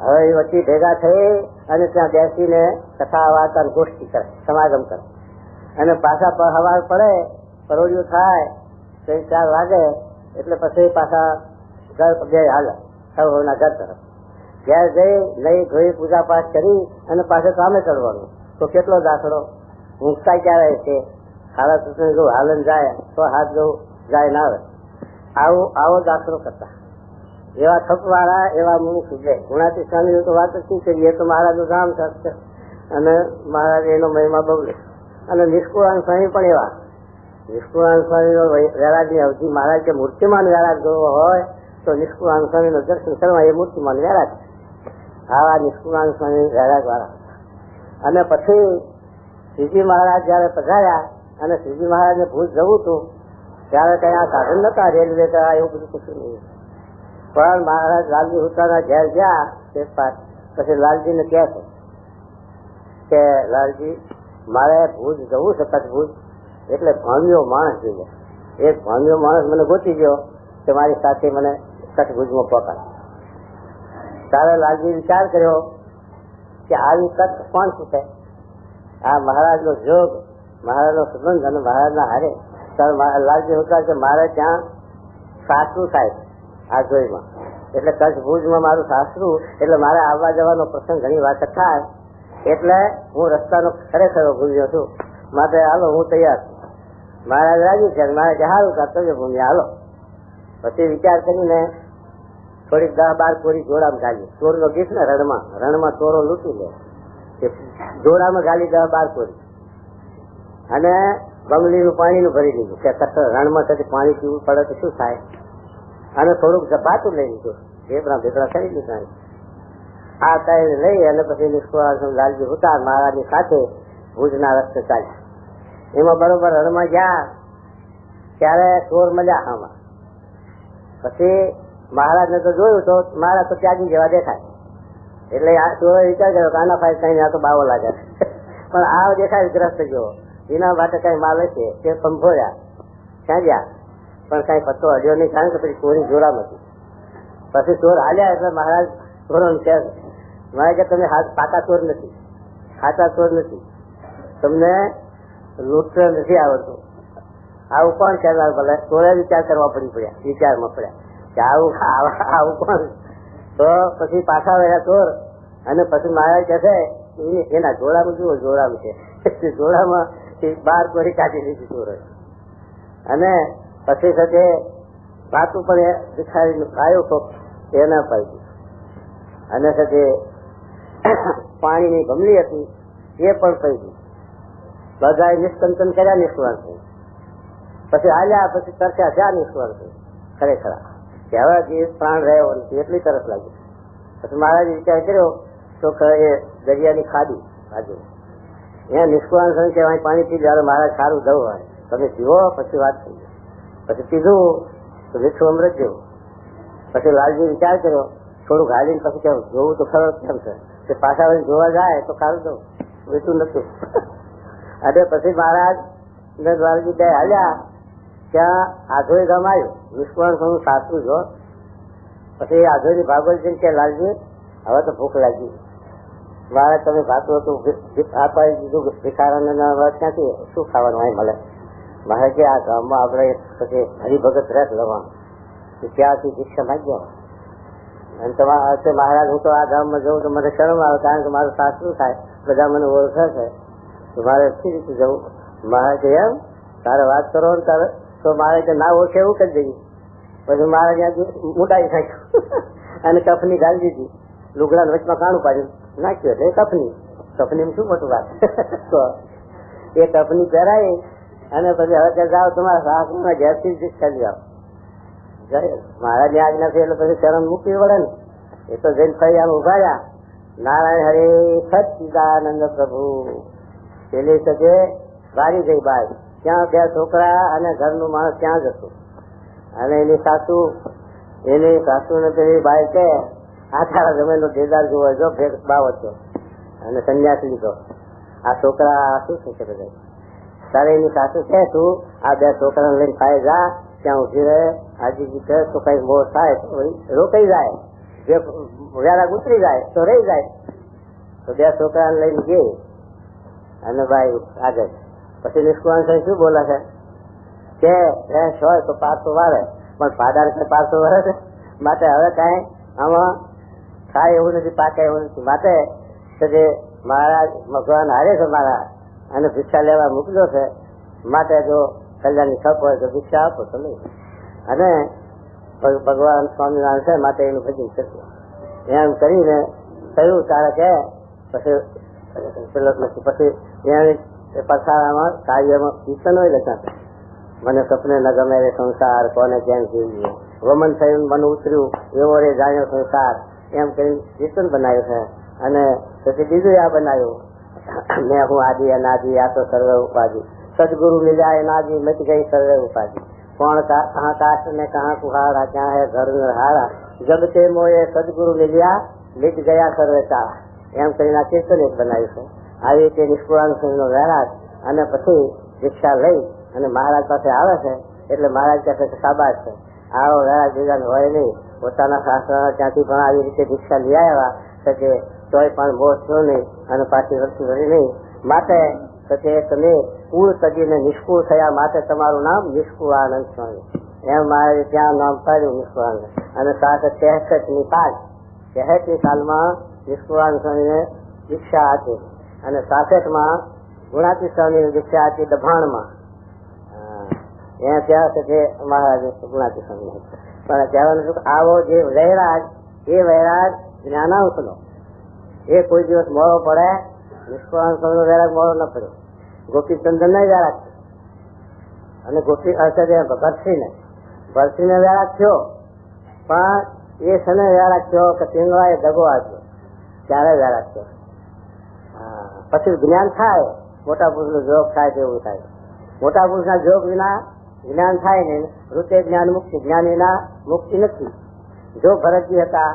હવે એ વચ્ચે ભેગા થઈ અને ત્યાં બેસીને કથા વાર્તા ગોષ્ઠી કરે, સમાગમ કરે અને પાછા હવાર પડે, પરોડિયું થાય 3-4 વાગે એટલે પછી પાછા ઘર બે હાલે સૌના ઘર તરફ. ઘેર જઈ લઈ ધોઈ પૂજા પાઠ કરી અને પાછળ કામે કરવાનું. તો કેટલો દાખલો ઊંઘતા ક્યારે છે, 7:30 જો હાલન જાય 6-7 જો જાય ના આવે, આવો દાખલો કરતા. એવા થપવાળા એવા મુખ છે. ગુણાતી સ્વામી તો વાત જ શું કરીએ, તો મહારાજનું ગામ છે અને મહારાજ એનો મહિમા બગડે. અને નિષ્કુળાન સ્વામી પણ એવા. નિષ્કુળાન સ્વામીનો વૈરાગની અવધિ મહારાજ કે મૂર્તિમાન વૈરાગ જોવો હોય તો નિષ્કુળાન સ્વામીનું દર્શન કરવા એ મૂર્તિમાન વૈરાગ. આવા નિષ્કુળાન સ્વામી વૈરાગ વાળા. અને પછી શ્રીજી મહારાજ જયારે પધાર્યા અને શ્રીજી મહારાજને ભુજ જવું હતું ત્યારે કઈ આ સાધન નતા, રેલવે કયા એવું બધું કશું નહીં. પણ મહારાજ લાલજી હુતાના ઘેર ગયા તે પછી લાલજીને કહે છે કે લાલજી મારે ભુજ જવું છે, કચ્છ ભુજ. એટલે ભામ્યો માણસ જોઈએ, એક ભામ્યો માણસ મને ગોતી ગયો કે મારી સાથે મને કચ્છ ભુજમાં પહોંચાડે. ત્યારે લાલજી વિચાર કર્યો કે આવી કચ્છ કોણ છે, આ મહારાજનો જોગ, મહારાજનો સંબંધ અને મહારાજના હારે. ત્યારે લાલજી હુતા કે મારે ત્યાં સાસરું થાય આ જોઈમાં, એટલે કચ્છ ભુજમાં મારું સાસરું, એટલે મારે આવવા જવાનો પ્રસંગ ઘણી વખત થાય, એટલે હું રસ્તાનો ખરેખર ભૂલ્યો છું, માટે હાલો હું તૈયાર છું. મહારાજ રાજી છે, મારે સારું કર્તવ્ય ભૂમિ હાલો. પછી વિચાર કરીને થોડીક 10-12 કોરી જોડામાં ગાલી. ચોરનો ગીત ને રણમાં ચોરો લૂંટી લે, જોડામાં ગાલી 10-12 કોરી અને બંગલીનું પાણીનું ભરી લીધું કે રણમાં કદી પાણી પીવું પડે તો શું થાય, અને થોડુંક ઝપાતું લઈ લીધું, ભેગડા કરી લીધા. આ કઈ લઈ અને પછી નિષ્કુળાન લાલજી હુતાર મહારાજની સાથે ભુજના રસ્તે ચાલ્યા. એમાં બરોબર રણમાં ગયા ત્યારે ચોર મળ્યા આમાં. પછી મહારાજને તો જોયું તો મહારાજ તો ત્યાગી જેવા દેખાય, એટલે આ ચોરે વિચાર કર્યો કે આના ફાઈલ કઈ આ તો બાવો લાગે, પણ આ દેખાય ગ્રસ્ત જેવો, એના માટે કઈ માલ હશે તે સંભોળ્યા ક્યાં ગયા, પણ કઈ પત્તો હડ્યો નહીં, કારણ કે પછી ચોરી જોરામ હતી. પછી ચોર હાલ્યા એટલે મહારાજ ચોરો કહે મારે કે તમે પાકા ચોર નથી, ખાતા ચોર નથી, તમને લૂંટ નથી આવડતું, આવું કોણ કહેનાર? ભલે ચોરે વિચાર કરવા પડ્યા, વિચારમાં પડ્યા કે આવું કોણ? તો પછી પાછા વળ્યા ચોર અને પછી મહારાજ કહે છે એના જોડામાં જુઓ, જોડામાં છે, જોડામાં 12 કોરી કાઢી લીધી ચોરે. અને પછી સાથે વાતું પણ ભિખારી આવ્યો તો એને પાડી, અને સાથે પાણીની ગમલી હતી એ પણ પડી. બધા નિષ્કંતન કર્યા નિષ્કુળાન થઈ. પછી હાલ્યા, પછી તરસ્યા જ્યાં નિષ્કુળાન થઈ ખરેખર કે હવે જે પ્રાણ રહ્યો નથી એટલી તરસ લાગી. પછી મહારાજે વિચાર કર્યો તો એ દરિયાની ખાડી બાજુ અહીંયા નિષ્કુળાન થઈ કે પાણી પી જયારે મહારાજ સારું દઉં હોય તમે પીવો, પછી વાત થઈ. પછી પીધું તો મીઠું અમૃત જેવું. પછી લાલજી વિચાર કર્યો થોડુંક હાલીને પછી કેવું જોવું તો ખરો કેમ છે, કે પાછા વળી જોવા જાય તો ખારું દઉં, મીઠું નથી. અને પછી મહારાજ ને લાલજી બે હાલ્યા ત્યાં આધોઈ ગામ આવ્યું. નિષ્કુળાન સ્વામી સાસરું જો. પછી આધોઈ ભાગવતજી કે લાલજી હવે તો ભૂખ લાગી, મારે તમે ભાતું હતું આપાઈ દીધું ભિખારાને ક્યાંથી શું ખાવાનું હોય મળે. મારે કે આ ગામમાં આપણે પછી હરિભગત રસ લેવાનું, ત્યાંથી ભિક્ષા માંગ્યા. અને તમારા મહારાજ હું તો આ ગામમાં જવું તો મને શરમ આવે, કારણ કે મારું સાસરું થાય, બધા મને ઓળખે છે, તો મારે કઈ રીતે જવું? મહારાજ એમ તારે વાત કરો ને તારે તો મારે કે ના ઓળખે એવું કરી દઈએ. પછી મારે ત્યાં મુડાઈ નાખ્યું અને કફની ગાળી દીધી, લુગડા વચમાં કાણું પાડ્યું નાખ્યું એટલે કફની શું મોટું વાત. તો એ કફની પહેરાઈ અને પછી હવે જાઓ તમારા સાસુના ઘેરથી જ ચાલી જાઓ. મહારાજ ની આજ્ઞા છે એટલે પછી શરણ મૂકવી પડે ને. એ તો જઈને ફરી આમ ઉભા રહ્યા, નારાયણ હરે સચ્ચિદાનંદ પ્રભુ. પેલી સજે વારી ગઈ બાઈ, ત્યાં 2 છોકરા અને ઘરનું માણસ ત્યાં જ હતું. અને એની સાસુ ને પેલી બાઈ કે આ તારા જમીન નો દેદાર જોવો જો ભેગ બાવ હતો અને સંન્યાસ લીધો, આ છોકરા શું થશે બધા? તારે એની સાસુ છે તું આ 2 છોકરાને લઈને ખાઈ જા, ત્યાં ઉભી રહે, હાજીજી કહે તો કઈ મોર થાય તો રોકાઈ જાય. જે વૈરાગ ઉતરી જાય તો રહી જાય. તો 2 છોકરાને લઈને ગઈ અને ભાઈ આગળ. પછી નિષ્કુળાનંદ સ્વામી શું બોલે છે કે ભેંસ હોય તો પાછો વારે, પણ ભાડા પાછો વરે છે. માટે હવે કઈ આમાં થાય એવું નથી, પાકે એવું નથી. માટે જે મહારાજ ભગવાન હારે છે મારા અને ભિક્ષા લેવા મોકલ્યો છે, માટે જો કલ્યાણની છપ હોય તો ભિક્ષા આપો તો નહીં. અને ભગવાન સ્વામિનારાયણ છે માટે એનું ભજન કરશું એમ કરીને થયું. તારે કે પછી પથારામાં કાર્યમાં કીર્તન હોય લખા, મને સપને ન ગમે રે સંસાર, કોને કેમ જીવીએ, વમન થયું મન ઉતર્યું એવો રે જાણ્યો સંસાર, એમ કરી કીર્તન બનાવ્યું છે. અને પછી બીજું આ બનાવ્યું, મેં હું આદિ અનાદિ આ તો સર્વે ઉપાધિ, સદગુરુ મિલ્યા અનાદિ મચ ગઈ સર્વે ઉપાધિ, કોણ કहाँ काष्ट ने कहाँ कुहाड़ा, क्या है घर हारा, जब ते मोए सदगुरु मिल्या मिट ગયા સર્વે ચાળા. એમ કરીને કીર્તન એક બનાવ્યું છે. આવી રીતે નિષ્કુળાનંદ સ્વામીનો વૈરાગ. અને પછી દીક્ષા લઈ અને મહારાજ પાસે આવે છે, એટલે મહારાજ કહે છે શાબાશ છે, આવો વૈરાગ બીજાને હોય નહીં. પોતાના શાસ્ત્ર ત્યાંથી પણ આવી રીતે દીક્ષા લઈ આવ્યા કે તોય પણ મોહ થયો નહીં અને પાછી વસ્તુ વળી નહીં. માટે તમે કુળ તજીને નિષ્કુળ થયા, માટે તમારું નામ નિષ્કુળાનંદ સ્વામી. એમ મારે ત્યાં નામ પાડ્યું નિષ્કુળાનંદ. અને 63 સાલમાં નિષ્કુળાનંદ સ્વામીને દીક્ષા આપી અને 66માં ગુણાતી સ્વામીની દીક્ષા આપી દભાણમાં. ત્યાં છે કે મહારાજ ગુણાતી સ્વામી. પણ કહેવાનું શું, આવો જે વૈરાગ એ વૈરાગ જ્ઞાનાંશનો એ કોઈ દિવસ મોડો પડે. નિષ્કુળાનંદ સ્વામીનો વૈરાગ મોડો ન પડ્યો. ગોપીચંદન ને વૈરાગ અને ગોપી ભરતસિંહ ને વૈરાગ થયો, પણ એ શને વૈરાગ થયો કે પિંગળાએ દગો આપ્યો ત્યારે વૈરાગ થયો. પછી જ્ઞાન થાય, મોટા પુરુષ નો જોગ થાય તેવું થાય. મોટા પુરુષ ના જોગ વિના જ્ઞાન થાય ને, રૂપે જ્ઞાન મુક્તિ, જ્ઞાન વિના મુક્તિ નથી. જો ભરતજી હતા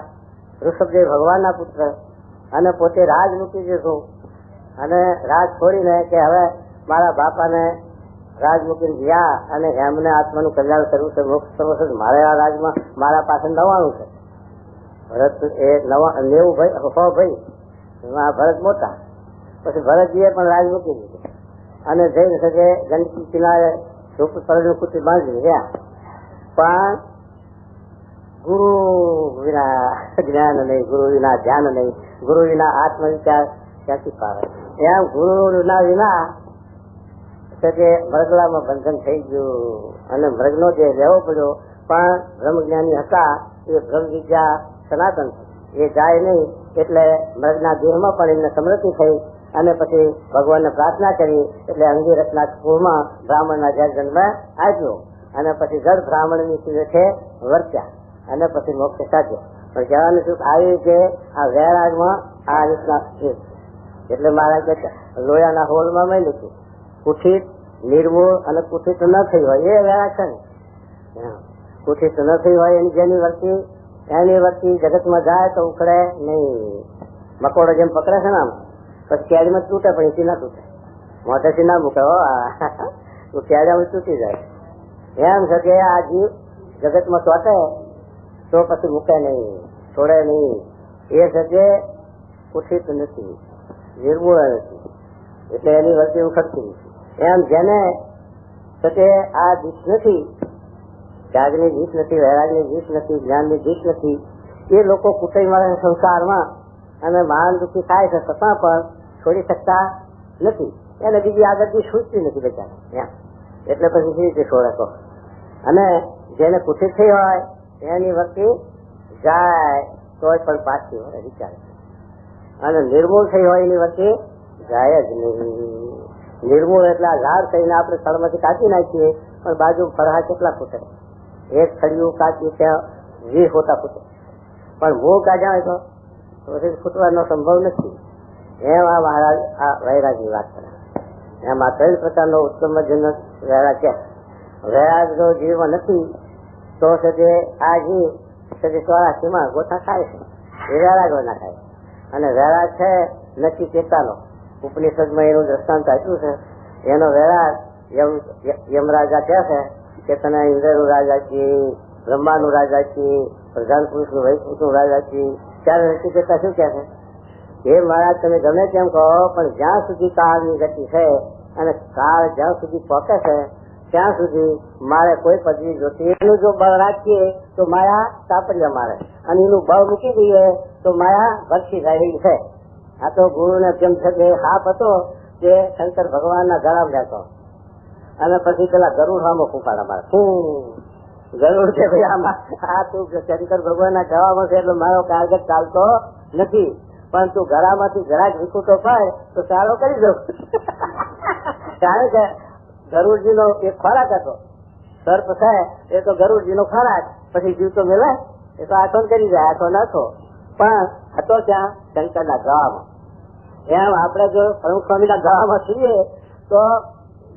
ઋષભદેવ ભગવાન ના પુત્ર અને પોતે રાજ મૂકી દીધું અને રાજ છોડીને કે હવે મારા બાપાને રાજ મૂકીને ગયા અને એમને આત્માનું કલ્યાણ કરવું છે, મોક્ષ કરવો છે, મારે આ રાજમાં મારા પાસે 99 છે. ભરત એ 90 ભાઈ ભરત મોટા. પછી ભરતજીએ પણ રાજ મૂકી દીધું અને જઈને શકે ગંદકી કિનારે કુટી બાંધી ગયા. પણ ગુરુ વિના જ્ઞાન નહીં, ગુરુ વિના ધ્યાન નહીં, ગુરુ વિના આત્મવિચાર ક્યાંથી પાવે. એમ ગુરુ વિના કે મૃગલામાં બંધન થઈ ગયું અને મૃગનો જે લેવો પડ્યો. પણ બ્રહ્મ જ્ઞાની હતા એ બ્રહ્મ વિદ્યા સનાતન એ જાય નહીં, એટલે મૃગના દેહમાં પણ એમને સમૃદ્ધિ થઈ. અને પછી ભગવાનને પ્રાર્થના કરી એટલે અંગીરસના કુળમાં બ્રાહ્મણના જન્મ આપ્યો અને પછી જળ બ્રાહ્મણની છે વર્ત્યા અને પછી મોક્ષ સાધ્યો. પણ કહેવાનું શું, આવી કે આ વૈરાગમાં આ રીતના એટલે મારા કે લોયાના હોલમાં મેં લીધું કુઠિત નિર્મૂળ અને કુઠિત ન થઈ હોય એ વૈરાગ છે ને. કુઠિત ન થઈ હોય જેની વર્તી જગતમાં જાય તો ઉખડે નહીં. મકોડો જેમ પકડે છે ને આમ, પછી કેરીમાં તૂટે પણ એથી ના તૂટે, મોઢેથી ના મૂકે, કેરીમાં તૂટી જાય. એમ છે કે આ જીવ જગતમાં ચોટે તો પછી મૂકે નહીં, છોડે નહીં. એ છે કે કુઠિત નથી, નિર્મૂળ નથી, એટલે એની વર્તી ઉખડતી નથી. એમ જેને કે આ દીશ નથી, ત્યાગની દીશ નથી, વૈરાગની દીશ નથી, જ્ઞાનની દીશ નથી, એ લોકો કુટુંબ મળે સંસારમાં અને મહાન દુઃખી થાય છે છતાં પણ છોડી શકતા નથી. એને બીજી આગળથી છૂટતી નથી બેચારા. એટલે પછી કેવી રીતે છોડે તો. અને જેને કુઠિત થઈ હોય એની વસ્તુ જાય તોય પણ પાછી હોય વિચારે. અને નિર્મૂળ થઈ હોય એની વસ્તુ જાય જ નહીં. નિર્મૂળ એટલે આ ઝાડ થઈને આપણે સ્થળમાંથી કાઢી નાખીએ પણ બાજુ ફરહા કેટલા ફૂટે, એક થળિયું કાઢી ત્યાં 20 હોતા ફૂટે, પણ મૂળ કાઢ્યા હોય તો પછી ફૂટવાનો સંભવ નથી. એમ આ મહારાજ આ વૈરાગની વાત કરે. એમ આ 3 પ્રકારનો ઉત્તમ જન્મ વૈરાગ છે. વૈરાગ જો જીવમાં નથી તો સજે આ જીવ સજે 84માં ગોથા ખાય છે, એ વૈરાગ ના ખાય. અને વૈરાગ છે નક્કી ચેતાનો, ઉપનિષદમાં એનું દ્રષ્ટાંત આપ્યું છે. એનો વૈરાગ યમરાજા કહે છે કે તને ઇન્દ્રનું રાજ આપી, બ્રહ્માનું રાજા છીએ, પ્રધાન પુરુષનું વૈકુંઠનું રાજા છીએ, ત્યારે ઋષિકેતા શું કહે છે? એ મહારાજ તમે ગમે તેમ કહો, પણ જ્યાં સુધી કાળની ગતિ છે અને કાળ જ્યાં સુધી પહોંચે છે ત્યાં સુધી મારે કોઈ પદવી જોતી. એનું જો બળ રાખીએ તો માયા સાપડિયા મારે, અને એનું બળ મૂકી દઈએ તો માયા ભરતી રહેલી છે. આ તો ગુરુને જેમ છે કે હાપ હતો તે શંકર ભગવાનના ગળામાં રહેતો, અને પછી પેલા ગરુડ સામો ફૂંકાડા મારે. ગરુડ છે ભાઈ આમાં આ તું શંકર ભગવાનના ગળામાં છે એટલે મારો કારગત ચાલતો નથી, પણ તું ગળામાંથી જરાક વિકુટો પાય તો સારો કરી દઉં. કારણ કે ગરુડજી નો એક ખોરાક હતો, સર્પ છે એ તો ગરુડજી નો ખોરાક, પછી જીવ તો મેળે એ તો આખો કરી જાય, આખો નાખો, પણ હતો ત્યાં શંકર ના ગળામાં. એમ આપડે જો પ્રમુખ સ્વામી ના ગળામાં છીએ તો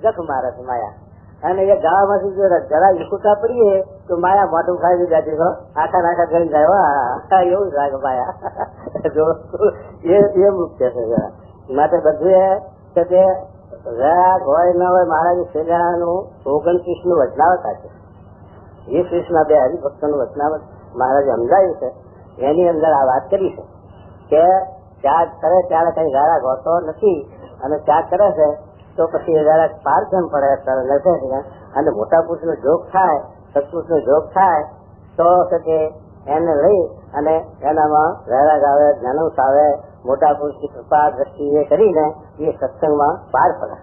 જખ મારે છે માયા, અને એ ગળામાંથી જો જરા વિકુટા પડીએ તો માયા મોટું ખાઈ જતી, આખા નાખા કરી જાય, એવું જ લાગે માયા. જો એ મુખ્ય છે. માટે બધું છે કે રાગ હોય ન હોય, મહારાજ શ્રીરાનું 29નું વચનાવત છે. એ કૃષ્ણ બે હરિભક્તોનું વચનાવત મહારાજે સમજાયું છે. એની અંદર આ વાત કરી છે કે ત્યાગ કરે ત્યારે કઈ રાગ હોતો નથી, અને ત્યાગ કરે છે તો પછી એ જરાક પારધન પડે, અને મોટા પુરુષ નો જોગ થાય, સત્પુરુષ નો જોગ થાય તો કે એને લઈ અને એનામાં વૈરાગ આવે, જ્ઞાનોસ આવે, મોટા પુરુષ ની કૃપા દ્રષ્ટિ એ કરીને એ સત્સંગમાં પાર પડે.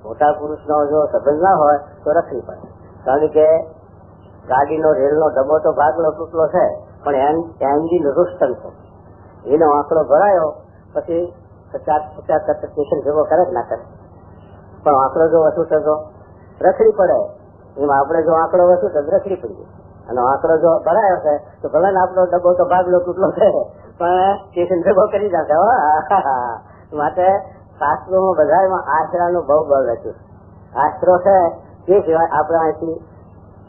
મોટા પુરુષ નો જો સંબંધ ના હોય તો રખડી પડે. કારણ કે ગાડીનો રેલનો ડબ્બો તો ભાગલો તૂટલો છે, પણ એન્જિન રૂસ્ટન છે, એનો આંકડો ભરાયો પછી 50-50 સ્ટેશન ભેગો કરે જ ના કરે, પણ આંકડો જો વસૂ થતો રખડી પડે. એમાં આપણે જો આંકડો વસૂ તો રખડી પડીએ, અને આંકડો જો ભરાયો છે તો ભલે ને આપણો ડબ્બો તો ભાગલો તૂટલો છે પણ સ્ટેશન ભેગો કરી જશે. માટે શાસ્ત્રોમાં બધામાં આશરાનું બહુ બળ રચ્યું. આશરો છે તે સિવાય આપણે અહીંથી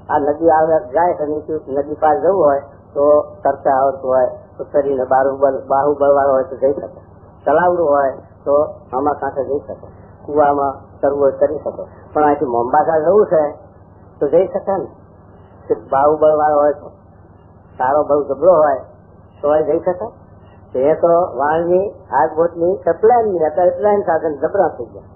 આ નદી આવે જાય તો નદી પાર જવું હોય તો તરતા આવડતું હોય તો શરીરને બાહુબળ વાળો હોય તો જઈ શકે, તલાવડું હોય તો આમાં કાંઠે જઈ શકે, કુવામાં કરવું હોય કરી શકે. પણ અહીંથી મોમ્બાસા જવું છે તો જઈ શકે ને, બાહુબળ વાળો હોય તો, સારો બહુ જબરો હોય તો જઈ શકે. એ તો વાણની આગબોટની પ્લેનની અત્યારે પ્લેન સાધન જબરા થઈ ગયા.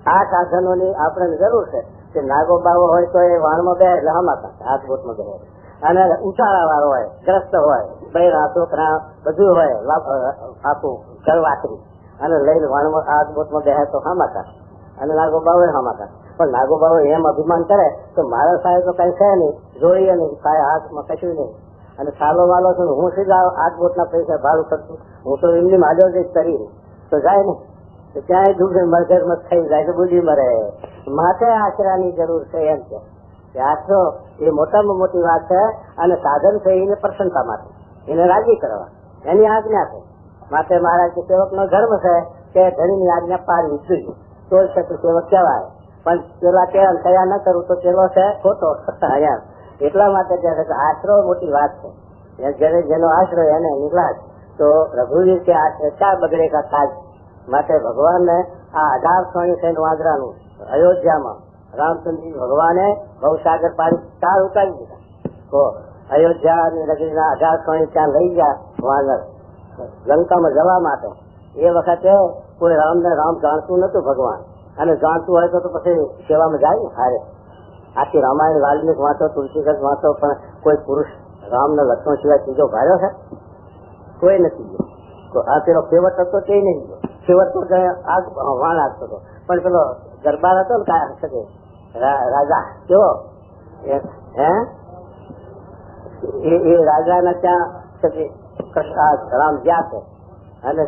આ સાધનોની આપણને જરૂર છે કે નાગો બાવો હોય તો એ વાણમાં બે એટલે હમાતા આગબોટમાં બે, અને ઉછાળા વાળો હોય, ગ્રસ્ત હોય, બૈરા છોકરા બધું હોય, આખું ઘર વાકરી અને લઈને વાણમાં આગબોટમાં બે તો હમાતા, અને નાગો બાવો હમાતા. પણ નાગો બાવો એમ અભિમાન કરે તો મારા સાહેબ તો કઈ છે નહીં, જોઈએ નહીં, હાથમાં કશું નહીં, અને સાલો વાલો છું હું સીધા આગબોટ ના પૈસા ભાડું કરતું, હું તો એમની માધવ જ કરી તો જાય ને, તો ક્યાંય ડૂબે મરઘર થઈ જાય તો બુડી મરે. માટે આશરાની જરૂર છે. એમ કે આશરો એ મોટામાં મોટી વાત છે, અને સાધન છે એને પ્રસન્નતા માટે, એને રાજી કરવા, એની આજ્ઞા છે. માટે મહારાજ સેવક નો ધર્મ છે કે ધણીની આજ્ઞા પાડવી જોઈએ તો જ સેવક કહેવાય. પણ પેલા કહેવાય કયા ન કરું તો પેલો છે ખોટો. એટલા માટે આશરો મોટી વાત છે. જેનો આશરો એને નિર્લાજ તો રઘુવીર કે આશરે ક્યાં બગડે કા કાજ. માટે ભગવાનને આ 1826 વાંદરાનું અયોધ્યામાં રામચંદ્રજી ભગવાને ભવસાગર પાડી તાર ઉતારી દીધા. તો અયોધ્યા નગરીના 1826 ત્યાં લઈ ગયા વાનર લંકામાં જવા માટે. એ વખતે કોઈ રામને રામ જાણતું નતું ભગવાન, અને જાણતું હોય તો પછી સેવામાં જાય ને હારે. આખી રામાયણ વાલ્મીક વાંચો, તુલસીદાસ વાંચો, પણ કોઈ પુરુષ રામ ને લક્ષ્મણ સિવાય ત્રીજો ભાર્યો છે? કોઈ નથી ગયો. તો આ પેલો ખેવટ હતો તે નહીં ગયો. ખેવટ તો વાણ આપતો હતો, પણ પેલો દરબાર હતો ને કાંઈ રાજા કેવો એ રાજા ને ત્યાં રામ ગયા છે. અને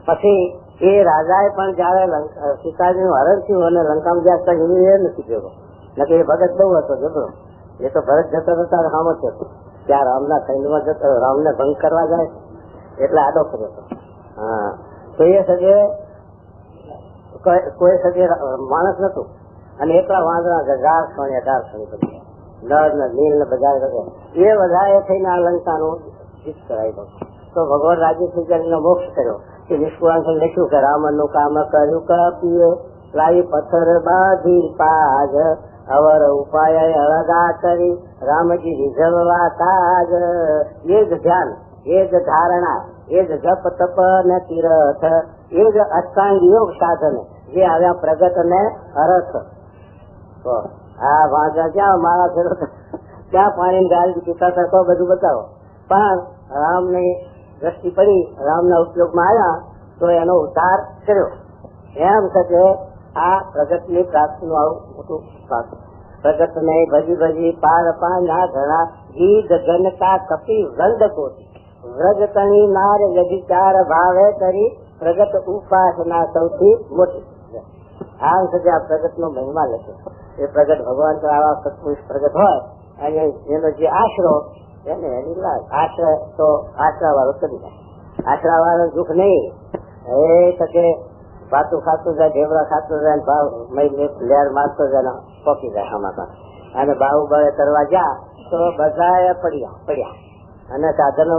પછી એ રાજાએ પણ જયારે સીતાજી નું હરણ થયું અને લંકામાં ગયા એ નથી ભેગો, નથી એ ભગત બહુ હતો જબરો. એ તો ભરત જતો હતા રામ જ હતો, ત્યાં રામના સૈન્યમાં જતો, રામને ભંગ કરવા જાય એટલે આડો કર્યો હતો. હા, તો એ સગે કોઈ સગે માણસ નતું, અને એકલા વાંદરા 18 બધા નર ને નીલ ને બધા એ બધા થઈને આ લંકાનું જીત કરાવી દો. તો ભગવાન રાજી થઈ મોક્ષ કર્યો કે નિષ્કુળાંક લખ્યું કે રામ નું કામ કર્યું કપીએ લાવી પથ્થર બાંધી પાજ, અવર ઉપાય અળગા કરી રામજી રીઝવવા તાજ. એ જ ધ્યાન, એ જ ધારણા, એ જ જપ તપ ને તીરથ, એ જ અષ્ટાંગ યોગ સાધન જે આવ્યા પ્રગટ ને અરથ. તો આ વાંચા ક્યાં મારા ફેરો ક્યાં પાણી ગાળી પીતા હતા તો બધું બતાવો. પણ રામની દ્રષ્ટિ પડી, રામના ઉપયોગમાં આવ્યા તો એનો ઉદ્ધાર કર્યો. એમ છે આ પ્રગટની પ્રાપ્તિનું આવું મોટું પાછું. પ્રગટ ને ભજી ભજી પાર પાના ઘણા, ગીત જનતા કપી વૃંદ કોટી, વ્રજતણી નાર વ્યભિચાર ભાવે કરી, પ્રગટ ઉપાસના સૌથી મોટી. આમ છે આ પ્રગટ નો મહિમા લખે. એ પ્રગટ ભગવાન તો આવા સત્પુરુષ પ્રગટ હોય અને એનો જે આશરો એને એની લાભ. આશ્રય તો આશરા વાળો કરી જાય. આશરા વાળો દુઃખ નહીં. એ તકે ભાતું ખાતું જાય, ઢેબરા ખાતું જાય, ભાવ લેર મારતો જાય, પોકી જાય આમાં. અને બાહુબળે કરવા જા તો બધા પડ્યા અને સાધનો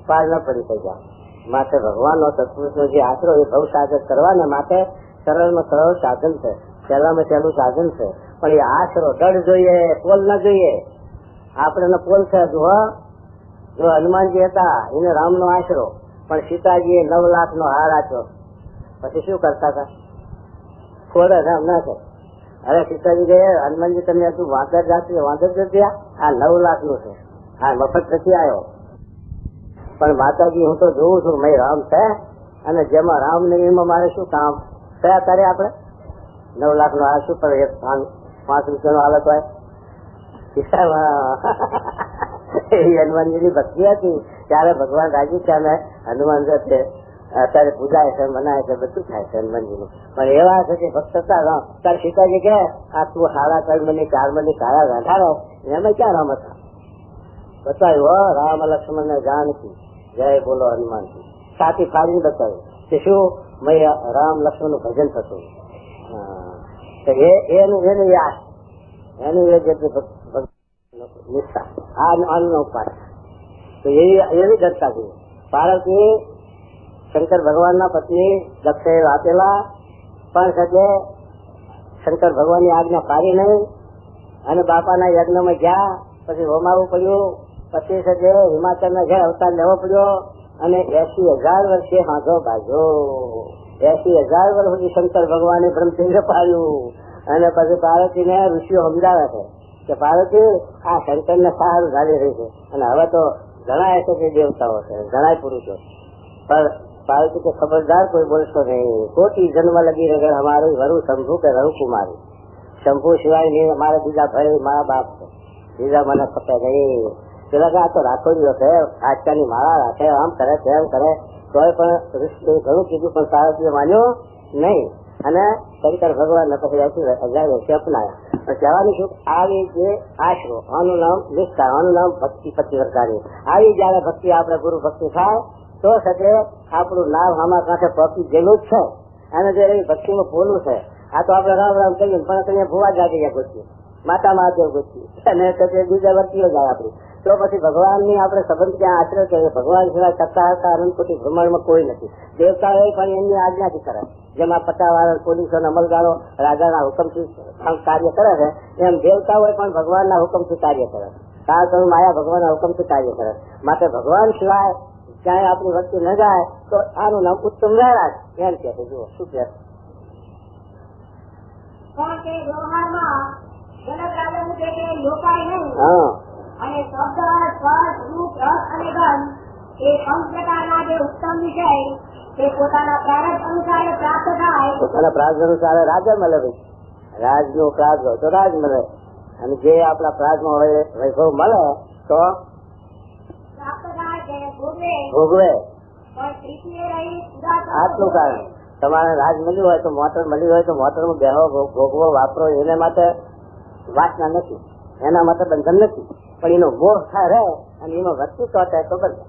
પાર ન પડી ગયા. માટે ભગવાનનો સત્પુરુષનો જે આશરો એ ભવ સાધન કરવાના માટે સરળમાં સરળ સાધન છે, સહેલામાં સહેલું સાધન છે. પણ એ આશરો દળ જોઈએ, પોલ ના જોઈએ. આપણે પોલ છે જો હનુમાનજી હતા એને રામનો આશરો, પણ સીતાજી 9 લાખનો હાર આપ્યો. પછી શું કરતા હતા? ખોડે રામ ના છે. અરે સીતાજી કહે હનુમાનજી તમે તું વાંદર જાતી વાંદર જતી, આ 9 લાખનું છે, આ મફત નથી આવ્યો. પણ માતાજી હું તો જોઉં છું મેં રામ છે, અને જેમાં રામ નહીં એમાં મારે શું કામ? કયા તારે આપણે 9 લાખનો હાર શું પડે? 5 રૂપિયાનો હાલત હોય. હનુમાનજી ની ભક્તિ હતી ત્યારે ભગવાન રાજી છે અને હનુમાન છે અત્યારે પૂજાય છે, મનાય છે, બધું થાય છે હનુમાનજી નું. પણ એવા છે કે ભક્ત હતા. ત્યારે સીતાજી કે આ તું 3.5 મહિને 4 મહિને કાળા ગાંઠાડો એમાં ક્યાં રામ હતા? બતાવ્યું રામ લક્ષ્મણ ને જાનકી જય બોલો હનુમાનજી. છાતી ફાડીને બતાવ્યું કે શું મેં રામ લક્ષ્મણ નું ભજન થતું. એનું યાદ એનું નિષ્ઠા આનો ઉપાય તો એવી કરતા છે. પાર્વતી શંકર ભગવાન ના પત્ની દક્ષે આપેલા, પણ સાથે શંકર ભગવાન ની આજ્ઞા પાડી નહીં અને બાપાના યજ્ઞમાં ગયા. પછી હોમાવું પડ્યું. પછી સાથે હિમાચલ ના ઘેર અવતાર લેવો પડ્યો અને 80,000 વર્ષે હાથો બાજો. 80,000 વર્ષ સુધી શંકર ભગવાને બ્રહ્મચર્ય પાડ્યું. અને પછી પાર્વતી ને ઋષિઓ સમજાવે છે કે પાર્વતી આ શંકર ને સારું ચાલી રહી છે અને હવે તો ઘણા છે કે દેવતાઓ છે, ઘણા પુરુષો. પણ પાર્વતી કે ખબરદાર કોઈ બોલશો નહીં. કોટી જન્મ લગી રહે અમારું વરુ શંભુ કે રહુ કુમારી. શંભુ સિવાય નહીં અમારે બીજા ભાઈ મા બાપ છે, બીજા મને ખપે નહીં. પેલા આ તો રાખોડીઓ છે, આજકાલની માળા રાખે, આમ કરે તેમ કરે. તોય પણ ઘણું કીધું પણ પાર્વતીએ માન્યો નહીં અને શંકર ભગવાન ને પછી 80,000 વર્ષે અપનાયા. પણ કહેવાનું શું, આવી જે આશરો આનું નામ નિષ્ઠા, આનું નામ ભક્તિ પતિવ્રતાની. આવી જયારે ભક્તિ આપણે ગુરુ ભક્તિ થાય તો સાથે આપણું નામ આમાં કાંઠે પહોંચી ગયેલું જ છે. અને જે એવી ભક્તિનું પોલું છે આ તો આપણે રામ રામ કહીએ પણ અહીંયા ભુવા જાગી ગોઠવી, માતા મહાદેવ ગોઠવી અને બીજા વર્તીઓ જાય આપડી. તો પછી ભગવાનની આપણે સંબંધ ક્યાં આશ્રય કરીએ? ભગવાન સિવાય કરતા હતા અનંત કોટી બ્રહ્માંડમાં કોઈ નથી. દેવતાઓ પણ એમની આજ્ઞાથી કરે. જેમાં પટાવાળા પોલીસો અમલદારો રાજાના હુકમથી કાર્ય કરે છે, એમ દેવતાઓ પણ ભગવાનના હુકમથી કાર્ય કરે. કારણ માયા ભગવાનના હુકમથી કાર્ય કરે. માટે ભગવાન સિવાય ક્યાંય આપણી વસ્તુ ન જાય તો આનું નામ ઉત્તમ વૈરાગ એમ કે છે. જુઓ શું કે અને શબ્દ સ્પર્શ રૂપ રસ અને ગંધ એ 5 પ્રકારના જે ઉત્તમ વિષય તે પોતાના પ્રારબ્ધ અનુસાર પ્રાપ્ત થાય. પોતાના પ્રારબ્ધ અનુસાર રાજા મળે. ભાઈ રાજ નો પ્રારબ્ધ હોય તો રાજ મળે, અને જે આપણા પ્રારબ્ધ માં હોય વૈભવ મળે તો પ્રાપ્ત થાય તેને ભોગવે. પણ આટલું કારણ તમારે રાજ મળ્યું હોય તો મોટર મળી હોય તો મોટર માં બેહો ભોગવો વાપરો એને માટે વાસના નથી, એના માટે બંધન નથી. પણ એનો મોહ થાય રહે અને એમાં વધતું તો બંધ.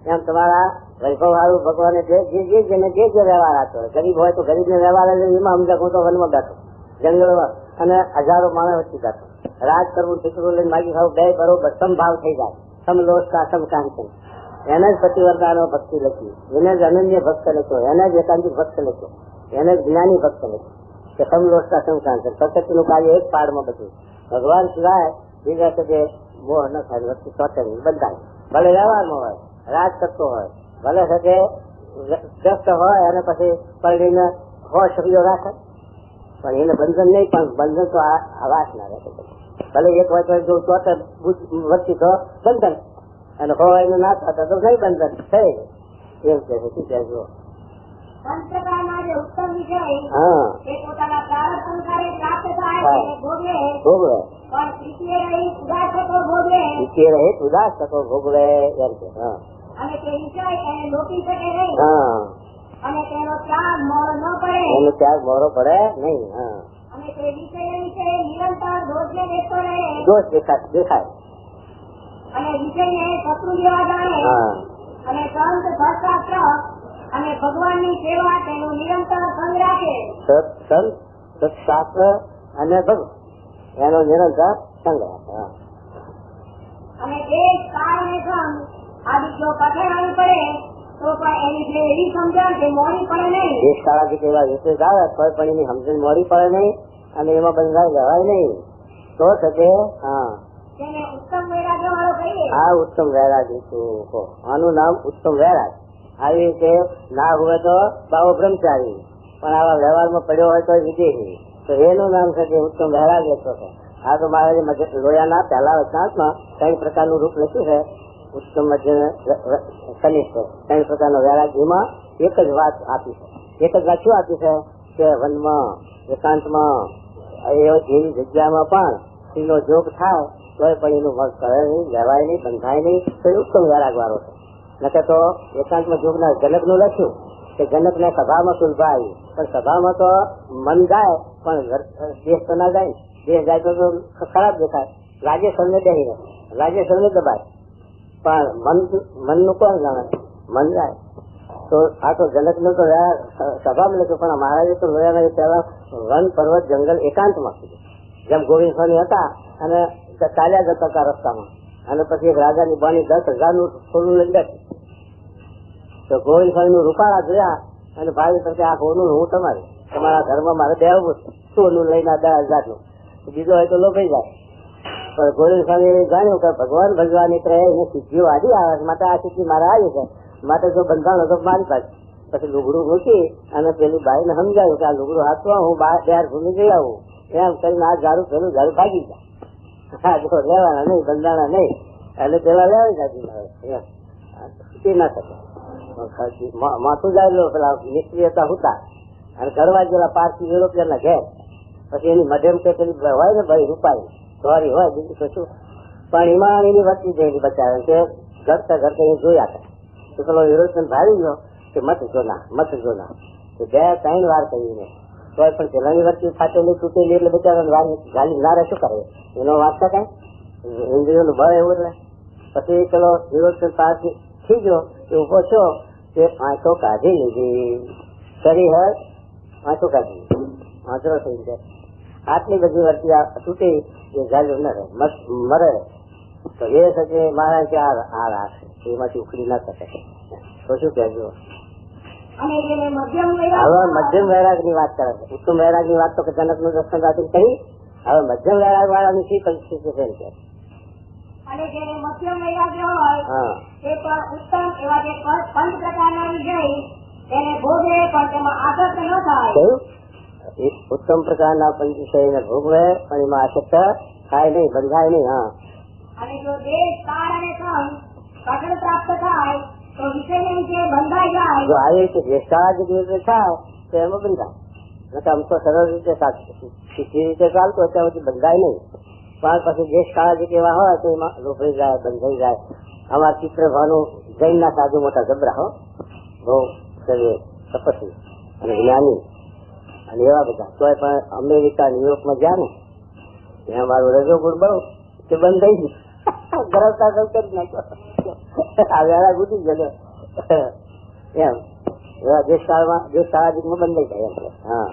એમ તમારા વૈભવ વાળું ભગવાને જેને જે વ્યવહાર આપ્યો, ગરીબ હોય તો ગરીબ ને વ્યવહાર એમાં સમજા હું તો વનમાં બેઠો જંગલમાં અને હજારો માણસ વચ્ચે બેઠો. રાજ કરવું ઠીકરું લઈને માગી ખાવું બે બરોબર સમભાવ થઈ જાય. સમલોષતા સમકાંતિ એને જ પતિવર્તાનો ભક્તિ લખી, એને જ અનન્ય ભક્ત લખ્યો, એને જ એકાંતિક ભક્ત લખ્યો, એને જ જ્ઞાની ભક્ત લખ્યો. કે સમલોચતા સંસાર છે. પ્રકૃતિનું કાર્ય એક પાડમાં બધું. ભગવાન સિવાય બીજા કે મોહ ન થાય, વસ્તુ સ્વતંત્ર બંધાય. ભલે વ્યવહારમાં હોય, રાજ કરતો હોય, ભલે શકે ગ્રસ્ત હોય અને પછી પરડીને હોય શબ્દો રાખે, પણ એને બંધન નહીં. પણ બંધન તો આ વાસના રાખે. ભલે એક હોય તો જો સ્વતંત્ર વસ્તુ તો બંધન, અને હોય એનું ના થતા તો નહીં બંધન થઈ. એવું કે છે. શું કહેજો? સંસ્કારના જે ઉત્તમ વિષય હા, એ પોતાના પ્રારબ્ધ અનુસારે પ્રાપ્ત થાય હા. તેને ભોગવે, ભોગવે પણ પ્રીતિએ રહી ઉદાસકો ભોગવે વિષય રહિત ઉદાસ થતો ભોગવે એમ છે. હા, અને તે વિષય એને લોપી શકે નહીં, હા, અને તેનો ત્યાગ મોડો ન પડે, એનો ત્યાગ મોરો પડે નહીં. હા, અને તે વિષય નિરંતર દોષને દેખતો રહે, દોષ દેખાય. અને વિષયને શત્રુ જેવા જાણે, હા, અને સંત ધર્મશાસ્ત્ર અને ભગવાનની સેવા તેનું નિરંતર સંગ રાખે. સત્શાસ્ત્ર અને ભગવાન એનો નિરંતર સંગ્રહ. હા, અને દેશ કાળ અને શ્રમ આદિ જો કઠણ આવી પડે તો પણ એની જે એવી સમજણ તે મોડી પડે નહીં. દેશ કાળાથી એવા વિશેષ આવે કોઈ પણ એની સમજણ મોડી પડે નહીં અને એમાં બંધાઈ જવાય નહીં તો શકે. હા, તેને ઉત્તમ વૈરાગ્ય વાળો કહીએ. આ ઉત્તમ વૈરાગ્ય છું. આનું નામ ઉત્તમ વૈરાગ. આવી રીતે ના હોય તો બાવો બ્રહ્મચારી, પણ આવા વ્યવહારમાં પડ્યો હોય તો વિદેહી, તો એનું નામ છે કે ઉત્તમ વૈરાગ્ય છો. આ તો મારે લોયાના પહેલા વચનાંતમાં 3 પ્રકારનું રૂપ લખ્યું છે. ઉત્તમ મધ્યમ કનિષ્ઠ 3 પ્રકારનો વૈરાગ્યમાં એક જ વાત આપી છે. એક જ વાત શું આપી છે કે વનમાં એકાંતમાં એવી જગ્યામાં પણ સ્ત્રીનો જોગ થાય તો પણ એનું મત કરે નહીં, લેવાય નહીં, બંધાય નહીં, તો ઉત્તમ વૈરાગ વાળો છે. નકે તો એકાંતમાં જોગના જનકનું લખ્યું કે જનકને સભામાં સુલભા આવી, પણ સભામાં તો મન જાય પણ દેશ તો ના જાય. દેશ જાય તો ખરાબ દેખાય, રાજ્યસરને બેહીને રાજ્યસરને દબાય, પણ મનનું કોણ જાણે? મન જાય. તો આ તો જનકનું તો સભામાં લખ્યું, પણ મહારાજે તો લોયાના પહેલા વન પર્વત જંગલ એકાંતમાં કીધું. જેમ ગોવિંદ સ્વામી હતા અને ચાલ્યા જતા હતા રસ્તામાં, અને પછી એક રાજાની બાણી 10,000 સોનું લઈ બેઠી. તો ગોવિંદ સ્વામી નું રૂપાળા જોયા અને ભાઈ સાથે આ સોનું હું તમારા ઘરમાં મારે બેવું છે, સોનું લઈને 10,000 બીજો હોય તો લોભાઈ જાય. પણ ગોવિંદ સ્વામી જાણ્યું કે ભગવાન ભગવાન નીકળે એને સિદ્ધિઓ આડી આવે માટે આ સિદ્ધિ મારે આવી છે, માટે જો બંધાણો તો મારી પાસે. પછી લુગડું મૂકી અને પેલી બાઈને સમજાયું કે આ લુગડું હાથવા હું બહાર ઘૂમી જઈ આવું, એમ કરીને આ ઝાડુ પેલું ઝાડુ ભાગી જાય. લેવાના નહીં, બંધાણા નહીં, એટલે પેલા લેવાય જાય ના શકે. માથું જાય પેલા મિસ્ત્રી હતા હુતા અને ઘરવા જેલા પારસી યુરોપિયન ના ઘેર. પછી એની મધ્યમ કે પેલી હોય ને ભાઈ રૂપાઈ સોરી હોય બીજું તો શું, પણ એમાં એની વસ્તી જઈને બચાવે કે ઘરતા એ જોયા હતા. તો પેલો યુરોપિયન ભાવી ગયો કે મત જો ના 2-3 વાર કહીને તો પણ પેલાની વસ્તી ફાટેલી તૂટેલી એટલે બચારા વાર ગાલી ના રહે શું કરે એનો વાંચતા કઈ ઇન્દ્રિયોનું બળ એવું. એટલે પછી પેલો યુરોપિયન પારસી થઈ ગયો એ ઉભો છો તે આંખો કાઢી લીધી, શરીર હોય આંખો કાઢી આંચરો થઈ જાય. આટલી બધી વર્તી તૂટી એ ગાલ્યું ન રહે મરે તો એ શકે મારા કે આ રાખે એમાંથી ઉખડી ના શકે. તો શું કહેજો? હવે મધ્યમ વૈરાગ ની વાત કરે છે. ઉત્તમ વૈરાગ ની વાત તો જનક નું દર્શન રાત્રિ કરી. હવે મધ્યમ વૈરાગ વાળાની શી પરિસ્થિતિ છે કે અને જેને મધ્યમ વૈરાગ્ય હોય તે પણ ઉત્તમ એવા જે 5 પ્રકારના વિષય તેને ભોગવે પણ તેમાં આસક્ત ન થાય. ઉત્તમ પ્રકારના પંચવિષયને ભોગવે પણ એમાં આસક્ત થાય નહીં, બંધાય નહીં. હા, અને જો દેશ કાળ અને શ્રમ કઠણ પ્રાપ્ત થાય તો વિષયને વિશે બંધાઈ જાય. જો આવી રીતે દેશકાળ જે થાય તો એમાં બંધાય. આમ તો સરળ રીતે સીધી રીતે ચાલતો ત્યાં સુધી બંધાય નહીં, પણ પછી દેશકાળ જે એવા હોય તો એમાં રોકાઈ જાય, બંધાઈ જાય. અમારા ચિત્રભાનું જૈન ના સાધુ મોટા જબરા હો, બહુ તપસ્વી અને જ્ઞાની અને એવા બધા. તો પણ અમેરિકા ન્યુયોર્કમાં ગયા ને ત્યાં મારું રજો ગુણ બહુ તે બંધ થઈ ગયું, ગરવતા કરી નાખો આ વેળા ગુજી ગયો એમ. એવા દેશકાળમાં દેશકાળાદિકમાં બંધાઈ જાય એમ. હા,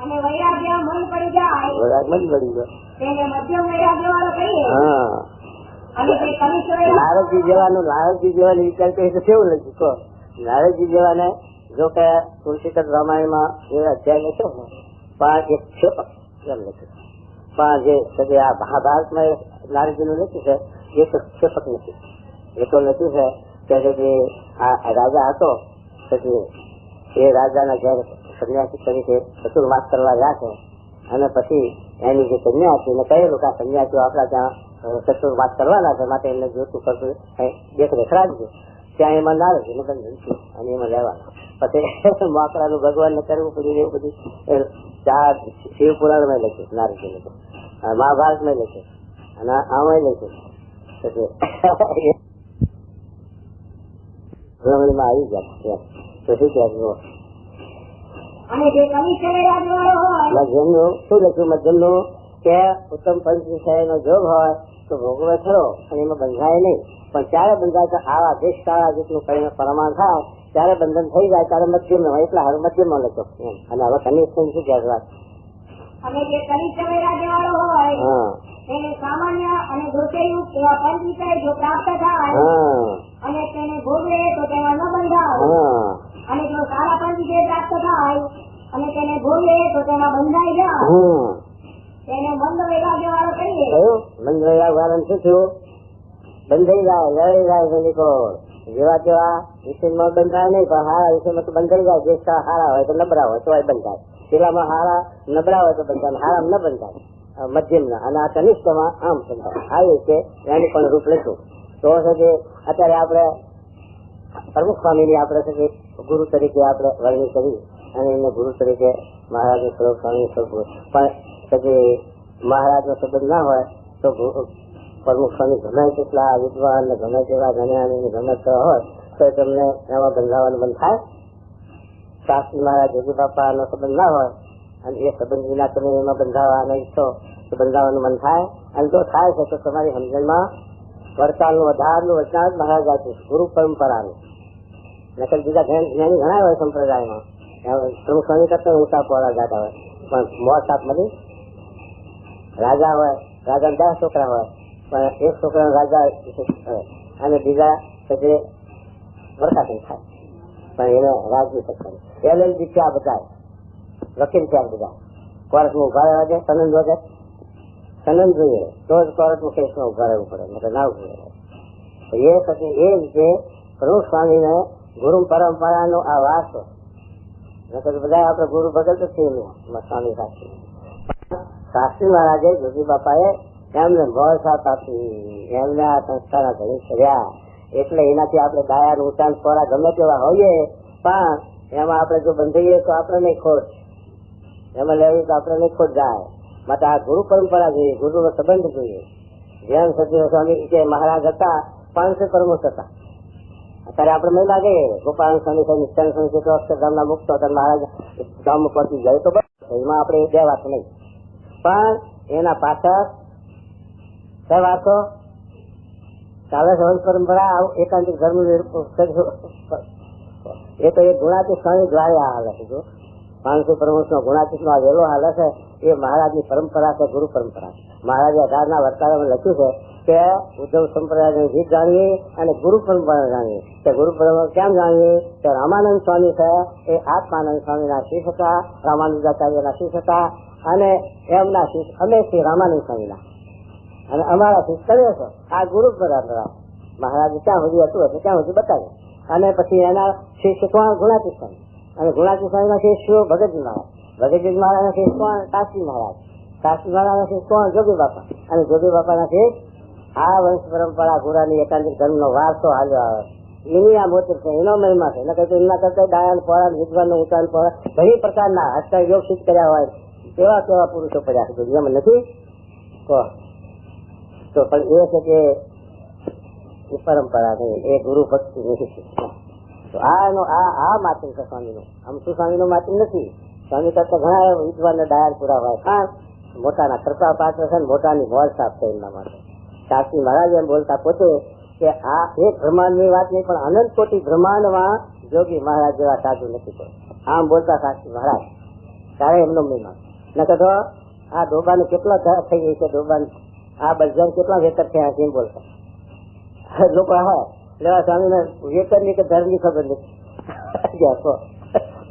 અને વૈરાગ્ય મન પડી જાય, વૈરાગ મન પડી ગયો તેને મધ્યમ વૈરાગ્ય વાળો કહીએ. હા, અને તે કનિષ્ઠ વૈરાગ્ય નારદજી જેવાની વિચાર કરી તો કેવું લખ્યું કહો? નારદજી જેવાને જો કે તુલસીકર રામાયણમાં એ અધ્યાય લખ્યો ને પણ એક ક્ષેપક એમ લખ્યું, પણ જે સગે આ મહાભારતમાં નારદજીનું લખ્યું છે એ તો ક્ષેપક નથી. એ તો લખ્યું છે કે જે આ રાજા હતો એ રાજાના ઘેર સંન્યાસી તરીકે ચતુર્માસ કરવા ગયા છે અને પછી એની જે કન્યા હતી એને કહેલું કે આ સંન્યાસીઓ આપણા ત્યાં ચતુર્માસ કરવાના છે માટે એમને જોતું કરતું દેખરેખ રાખજો. ત્યાં એમાં નારદજીને બંધન થયું અને એમાં લેવાના. પછી મોકળાનું ભગવાનને કરવું પડ્યું એવું બધું શિવ પુરાણમાં લખ્યું, નારદજી લખ્યું, મહાભારતમાં લખ્યું અને આમાં લખ્યું. આવી ગયા પછી જેમનું શું લખ્યું મધ્યમનું કે ઉત્તમ પંચ વિષયનો જોગ હોય તો ભોગવે ખરો અને એમાં બંધાય નહીં, પણ ત્યારે બંધાય તો આવા દેશકાળા જેટલું કઈને પ્રમાણ થાય ત્યારે બંધન થઈ જાય ત્યારે મધ્યમ હોય એટલે હવે મધ્યમમાં લખ્યો. અને હવે કનિષ્ઠ શું કહેવાય અને જે કનિષ્ઠ વૈરાગ્ય વાળો હોય તેને સામાન્ય અને દોષયુક્ત એવા પંચ વિષય જો પ્રાપ્ત થાય અને તેને ભોગવે તો તેમાં ન બંધાય, અને જો સારા પંચ વિષય પ્રાપ્ત થાય અને તેને ભોગવે તો તેમાં બંધાઈ જાય તેને મંદ વૈરાગ્ય વાળો કહીએ. મંદ વૈરાગ્ય વાળા શું થયું? બંધાઈ જાય, લડાઈ જાય સૈનિકો જેવા તેવા વિષયમાં બંધાય નહીં, પણ હારા વિષયમાં તો બંધાઈ જાય. જે હારા હોય તો નબળા હોય તો બંધાય, પેલામાં હારા નબળા હોય તો બંધાય, હારા ન બંધાય મધ્યમના. અને આ કનિષ્ઠમાં આમ બંધાય. આ રીતે એનું પણ રૂપ લખ્યું. તો છે અત્યારે આપણે પ્રમુખ સ્વામીની આપણે ગુરુ તરીકે આપણે વર્ણન કરી અને એમને ગુરુ તરીકે મહારાજ સ્વરૂપ સ્વામી સ્વરૂપ, પણ મહારાજ નો સંબંધ ના હોય તો પ્રમુખ સ્વામી ગમે તેટલા વિદ્વાન ને ગમે તેવા જ્ઞાની ગમે હોય તો તમને એમાં બંધાવાનું બંધ થાય. શાસ્ત્રી મહારાજ જોગી બાપા નો સંબંધ ના હોય અને એ સંબંધ વિના તમે એમાં બંધાવવા ઈચ્છો તો બંધાવાનું મન થાય. અને જો થાય છે તો તમારી સમજણમાં વરસાદનું વધારનું વચનાથ મહારાજ આપ્યું ગુરુ પરંપરાનું. નકલ બીજા જ્ઞાની ઘણા હોય સંપ્રદાયમાં પ્રમુખ સ્વામી કરતા ઊંચા પોળા જતા હોય, પણ મોર સાપ મળી રાજા હોય, રાજા 10 છોકરા હોય પણ એક છોકરા રાજા અને બીજા જે વરસાદ થાય પણ એને રાજની સત્તા LLB ત્યાં બધા વકીલ ત્યાં બધા કોર્ટમાં ઉભા રહેવા દે. સનંદ વગર સનંદ જોઈએ તો જ કોર્ટમાં કેસમાં ઉભા રહેવું પડે, એટલે ના ઉભું રહે. એ પછી એ રીતે પ્રમુખ સ્વામીને ગુરુ પરંપરાનો આ વારસો બધા આપડે ગુરુ ભગત જ છીએ સ્વામી શાસ્ત્રી. શાસ્ત્રી મહારાજે જોગી બાપાએ એમને મોર સાથ આપી, એમને આ સંસ્થાના ધણી કર્યા. એટલે એનાથી આપણે ગાયા ઊંચાણ ખોરા ગમે તેવા હોઈએ પણ એમાં આપણે જો બંધાઈએ તો આપણે નહીં ખોટ, એમાં લેવી તો આપણે નહીં ખોટ જાય. માટે આ ગુરુ પરંપરા જોઈએ, ગુરુનો સંબંધ જોઈએ. જેમ સચિવ સ્વામી કે મહારાજ હતા 500 પ્રમુખ હતા. અત્યારે આપણે નહીં લાગે ગોપાલ સ્વામી નિત્યાનંદ સ્વામી તો અક્ષરધામના મુક્ત હતા, મહારાજ ધામ પહોંચી જાય તો બસ એમાં આપણે બે વાત નહીં. પણ એના પાછળ કઈ વાતો ચાલે છે પરંપરા એકાંતિક ધર્મ એ તો એ ગુણાતીત સ્વામી દ્વારા હાલે છે. જો 500 પ્રમુખ નો ગુણાતીત નો વહેલો હાલે છે એ મહારાજની પરંપરા છે, ગુરુ પરંપરા. મહારાજે 18ના વર્તારામાં લખ્યું છે કે ઉદ્ધવ સંપ્રદાયની રીત જાણવી અને ગુરુ પરંપરા જાણવી. કે ગુરુ પરંપરા કેમ જાણવી? કે રામાનંદ સ્વામી છે એ આત્માનંદ સ્વામીના શિષ્ય હતા, રામાનુજાચાર્યના શિષ્ય હતા અને એમના શિષ્ય અમે શ્રી રામાનંદ સ્વામીના અને અમારા શિષ્ય કરે છે. આ ગુરુ પરંપરા મહારાજ ક્યાં સુધી હતું હતું ત્યાં સુધી બતાવ્યું. અને પછી એના શિષ્ય કોણ? ગુણાતીત સ્વામી. અને ગુણાતીત સ્વામીના શિષ્યો ભગતજી મહારાજ, ભગતજી મહારાજના શિષ્ય કોણ? શાસ્ત્રી મહારાજ, શાસ્ત્રી મહારાજના શિષ્ય કોણ? જોગી બાપા. અને જોગી બાપાના શિષ્ય આ વંશ પરંપરા ગુરાની એકાંતિક ધર્મનો વારસો હાલ્યો આવે. એની આ મોતી છે, એનો મહિમા છે. એમના કરતા ડાયન ફોરા વિદ્વાન નું ઉચ્ચારણ ફોરા ઘણી પ્રકારના અત્યારે યોગ સિદ્ધ કર્યા હોય કેવા કેવા પુરુષો પડ્યા છે દુનિયામાં નથી તો પણ એ છે કે એ પરંપરા નહીં, એ ગુરુ ભક્તિ નથી. તો આ માધ્યમ છે સ્વામીનું. આમ શું સ્વામીનું માધ્યમ નથી. સ્વામી કરતા ઘણા વિદ્વાન ડાયર પૂરા હોય, ખાસ મોટાના કૃપા પાત્ર છે ને મોટાની મોલ સાફ છે એમના માટે. શાસ્ત્રી મહારાજ એમ બોલતા પોતે કે આ એક બ્રહ્માંડ ની વાત નહીં પણ અનંત કોટી બ્રહ્માંડમાં જોગી મહારાજ જેવા સાધુ નથી કોઈ. આમ બોલતા શાસ્ત્રી મહારાજ ત્યારે એમનો મહિમા નકર તો આ ડોબાનું કેટલા થઈ ગઈ છે, ડોબા આ બજાર કેટલા વેતર થયા છે એમ બોલતા લોકો હા લેવા સ્વામી ને વેતર ની કે ધર્મ ની ખબર નથી.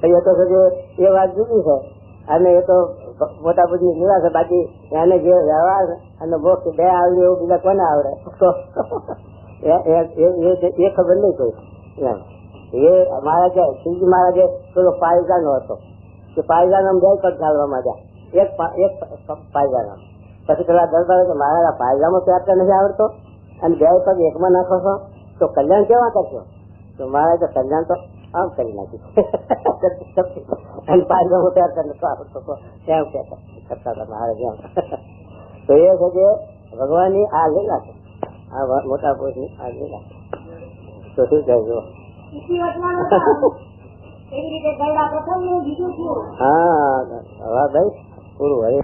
એ તો છે એ વાત જુદી છે અને એ તો મોટા બધી લીલા છે. બાકી એને જે વ્યવહાર અને મોક્ષ બે આવડે એવું બીજા કોને આવડે તો એ ખબર નહીં કોઈ એમ. એ મહારાજે શ્રીજી મહારાજે પેલો પાયજાનો હતો કે પાયજાનો બે પગ ચાલવામાં જાય એક પાયજાનો. પછી પેલા દરબાર કે મારા પાયજામાં પ્યાર નથી આવડતો અને બે પગ એકમાં નાખો છો તો કલ્યાણ કેવા કરશો? તો મહારાજ કલ્યાણ તો આમ કરી નાખ્યું અને પાયજામાં પ્યાર નથી આવડતો એમ કરતા હતા મહારાજ એમ. તો એ છે કે ભગવાનની આ લીલા છે, આ મોટા પુરુષની આ લીલા છે. તો શું કહેજો? હા હવે ભાઈ પૂરું હવે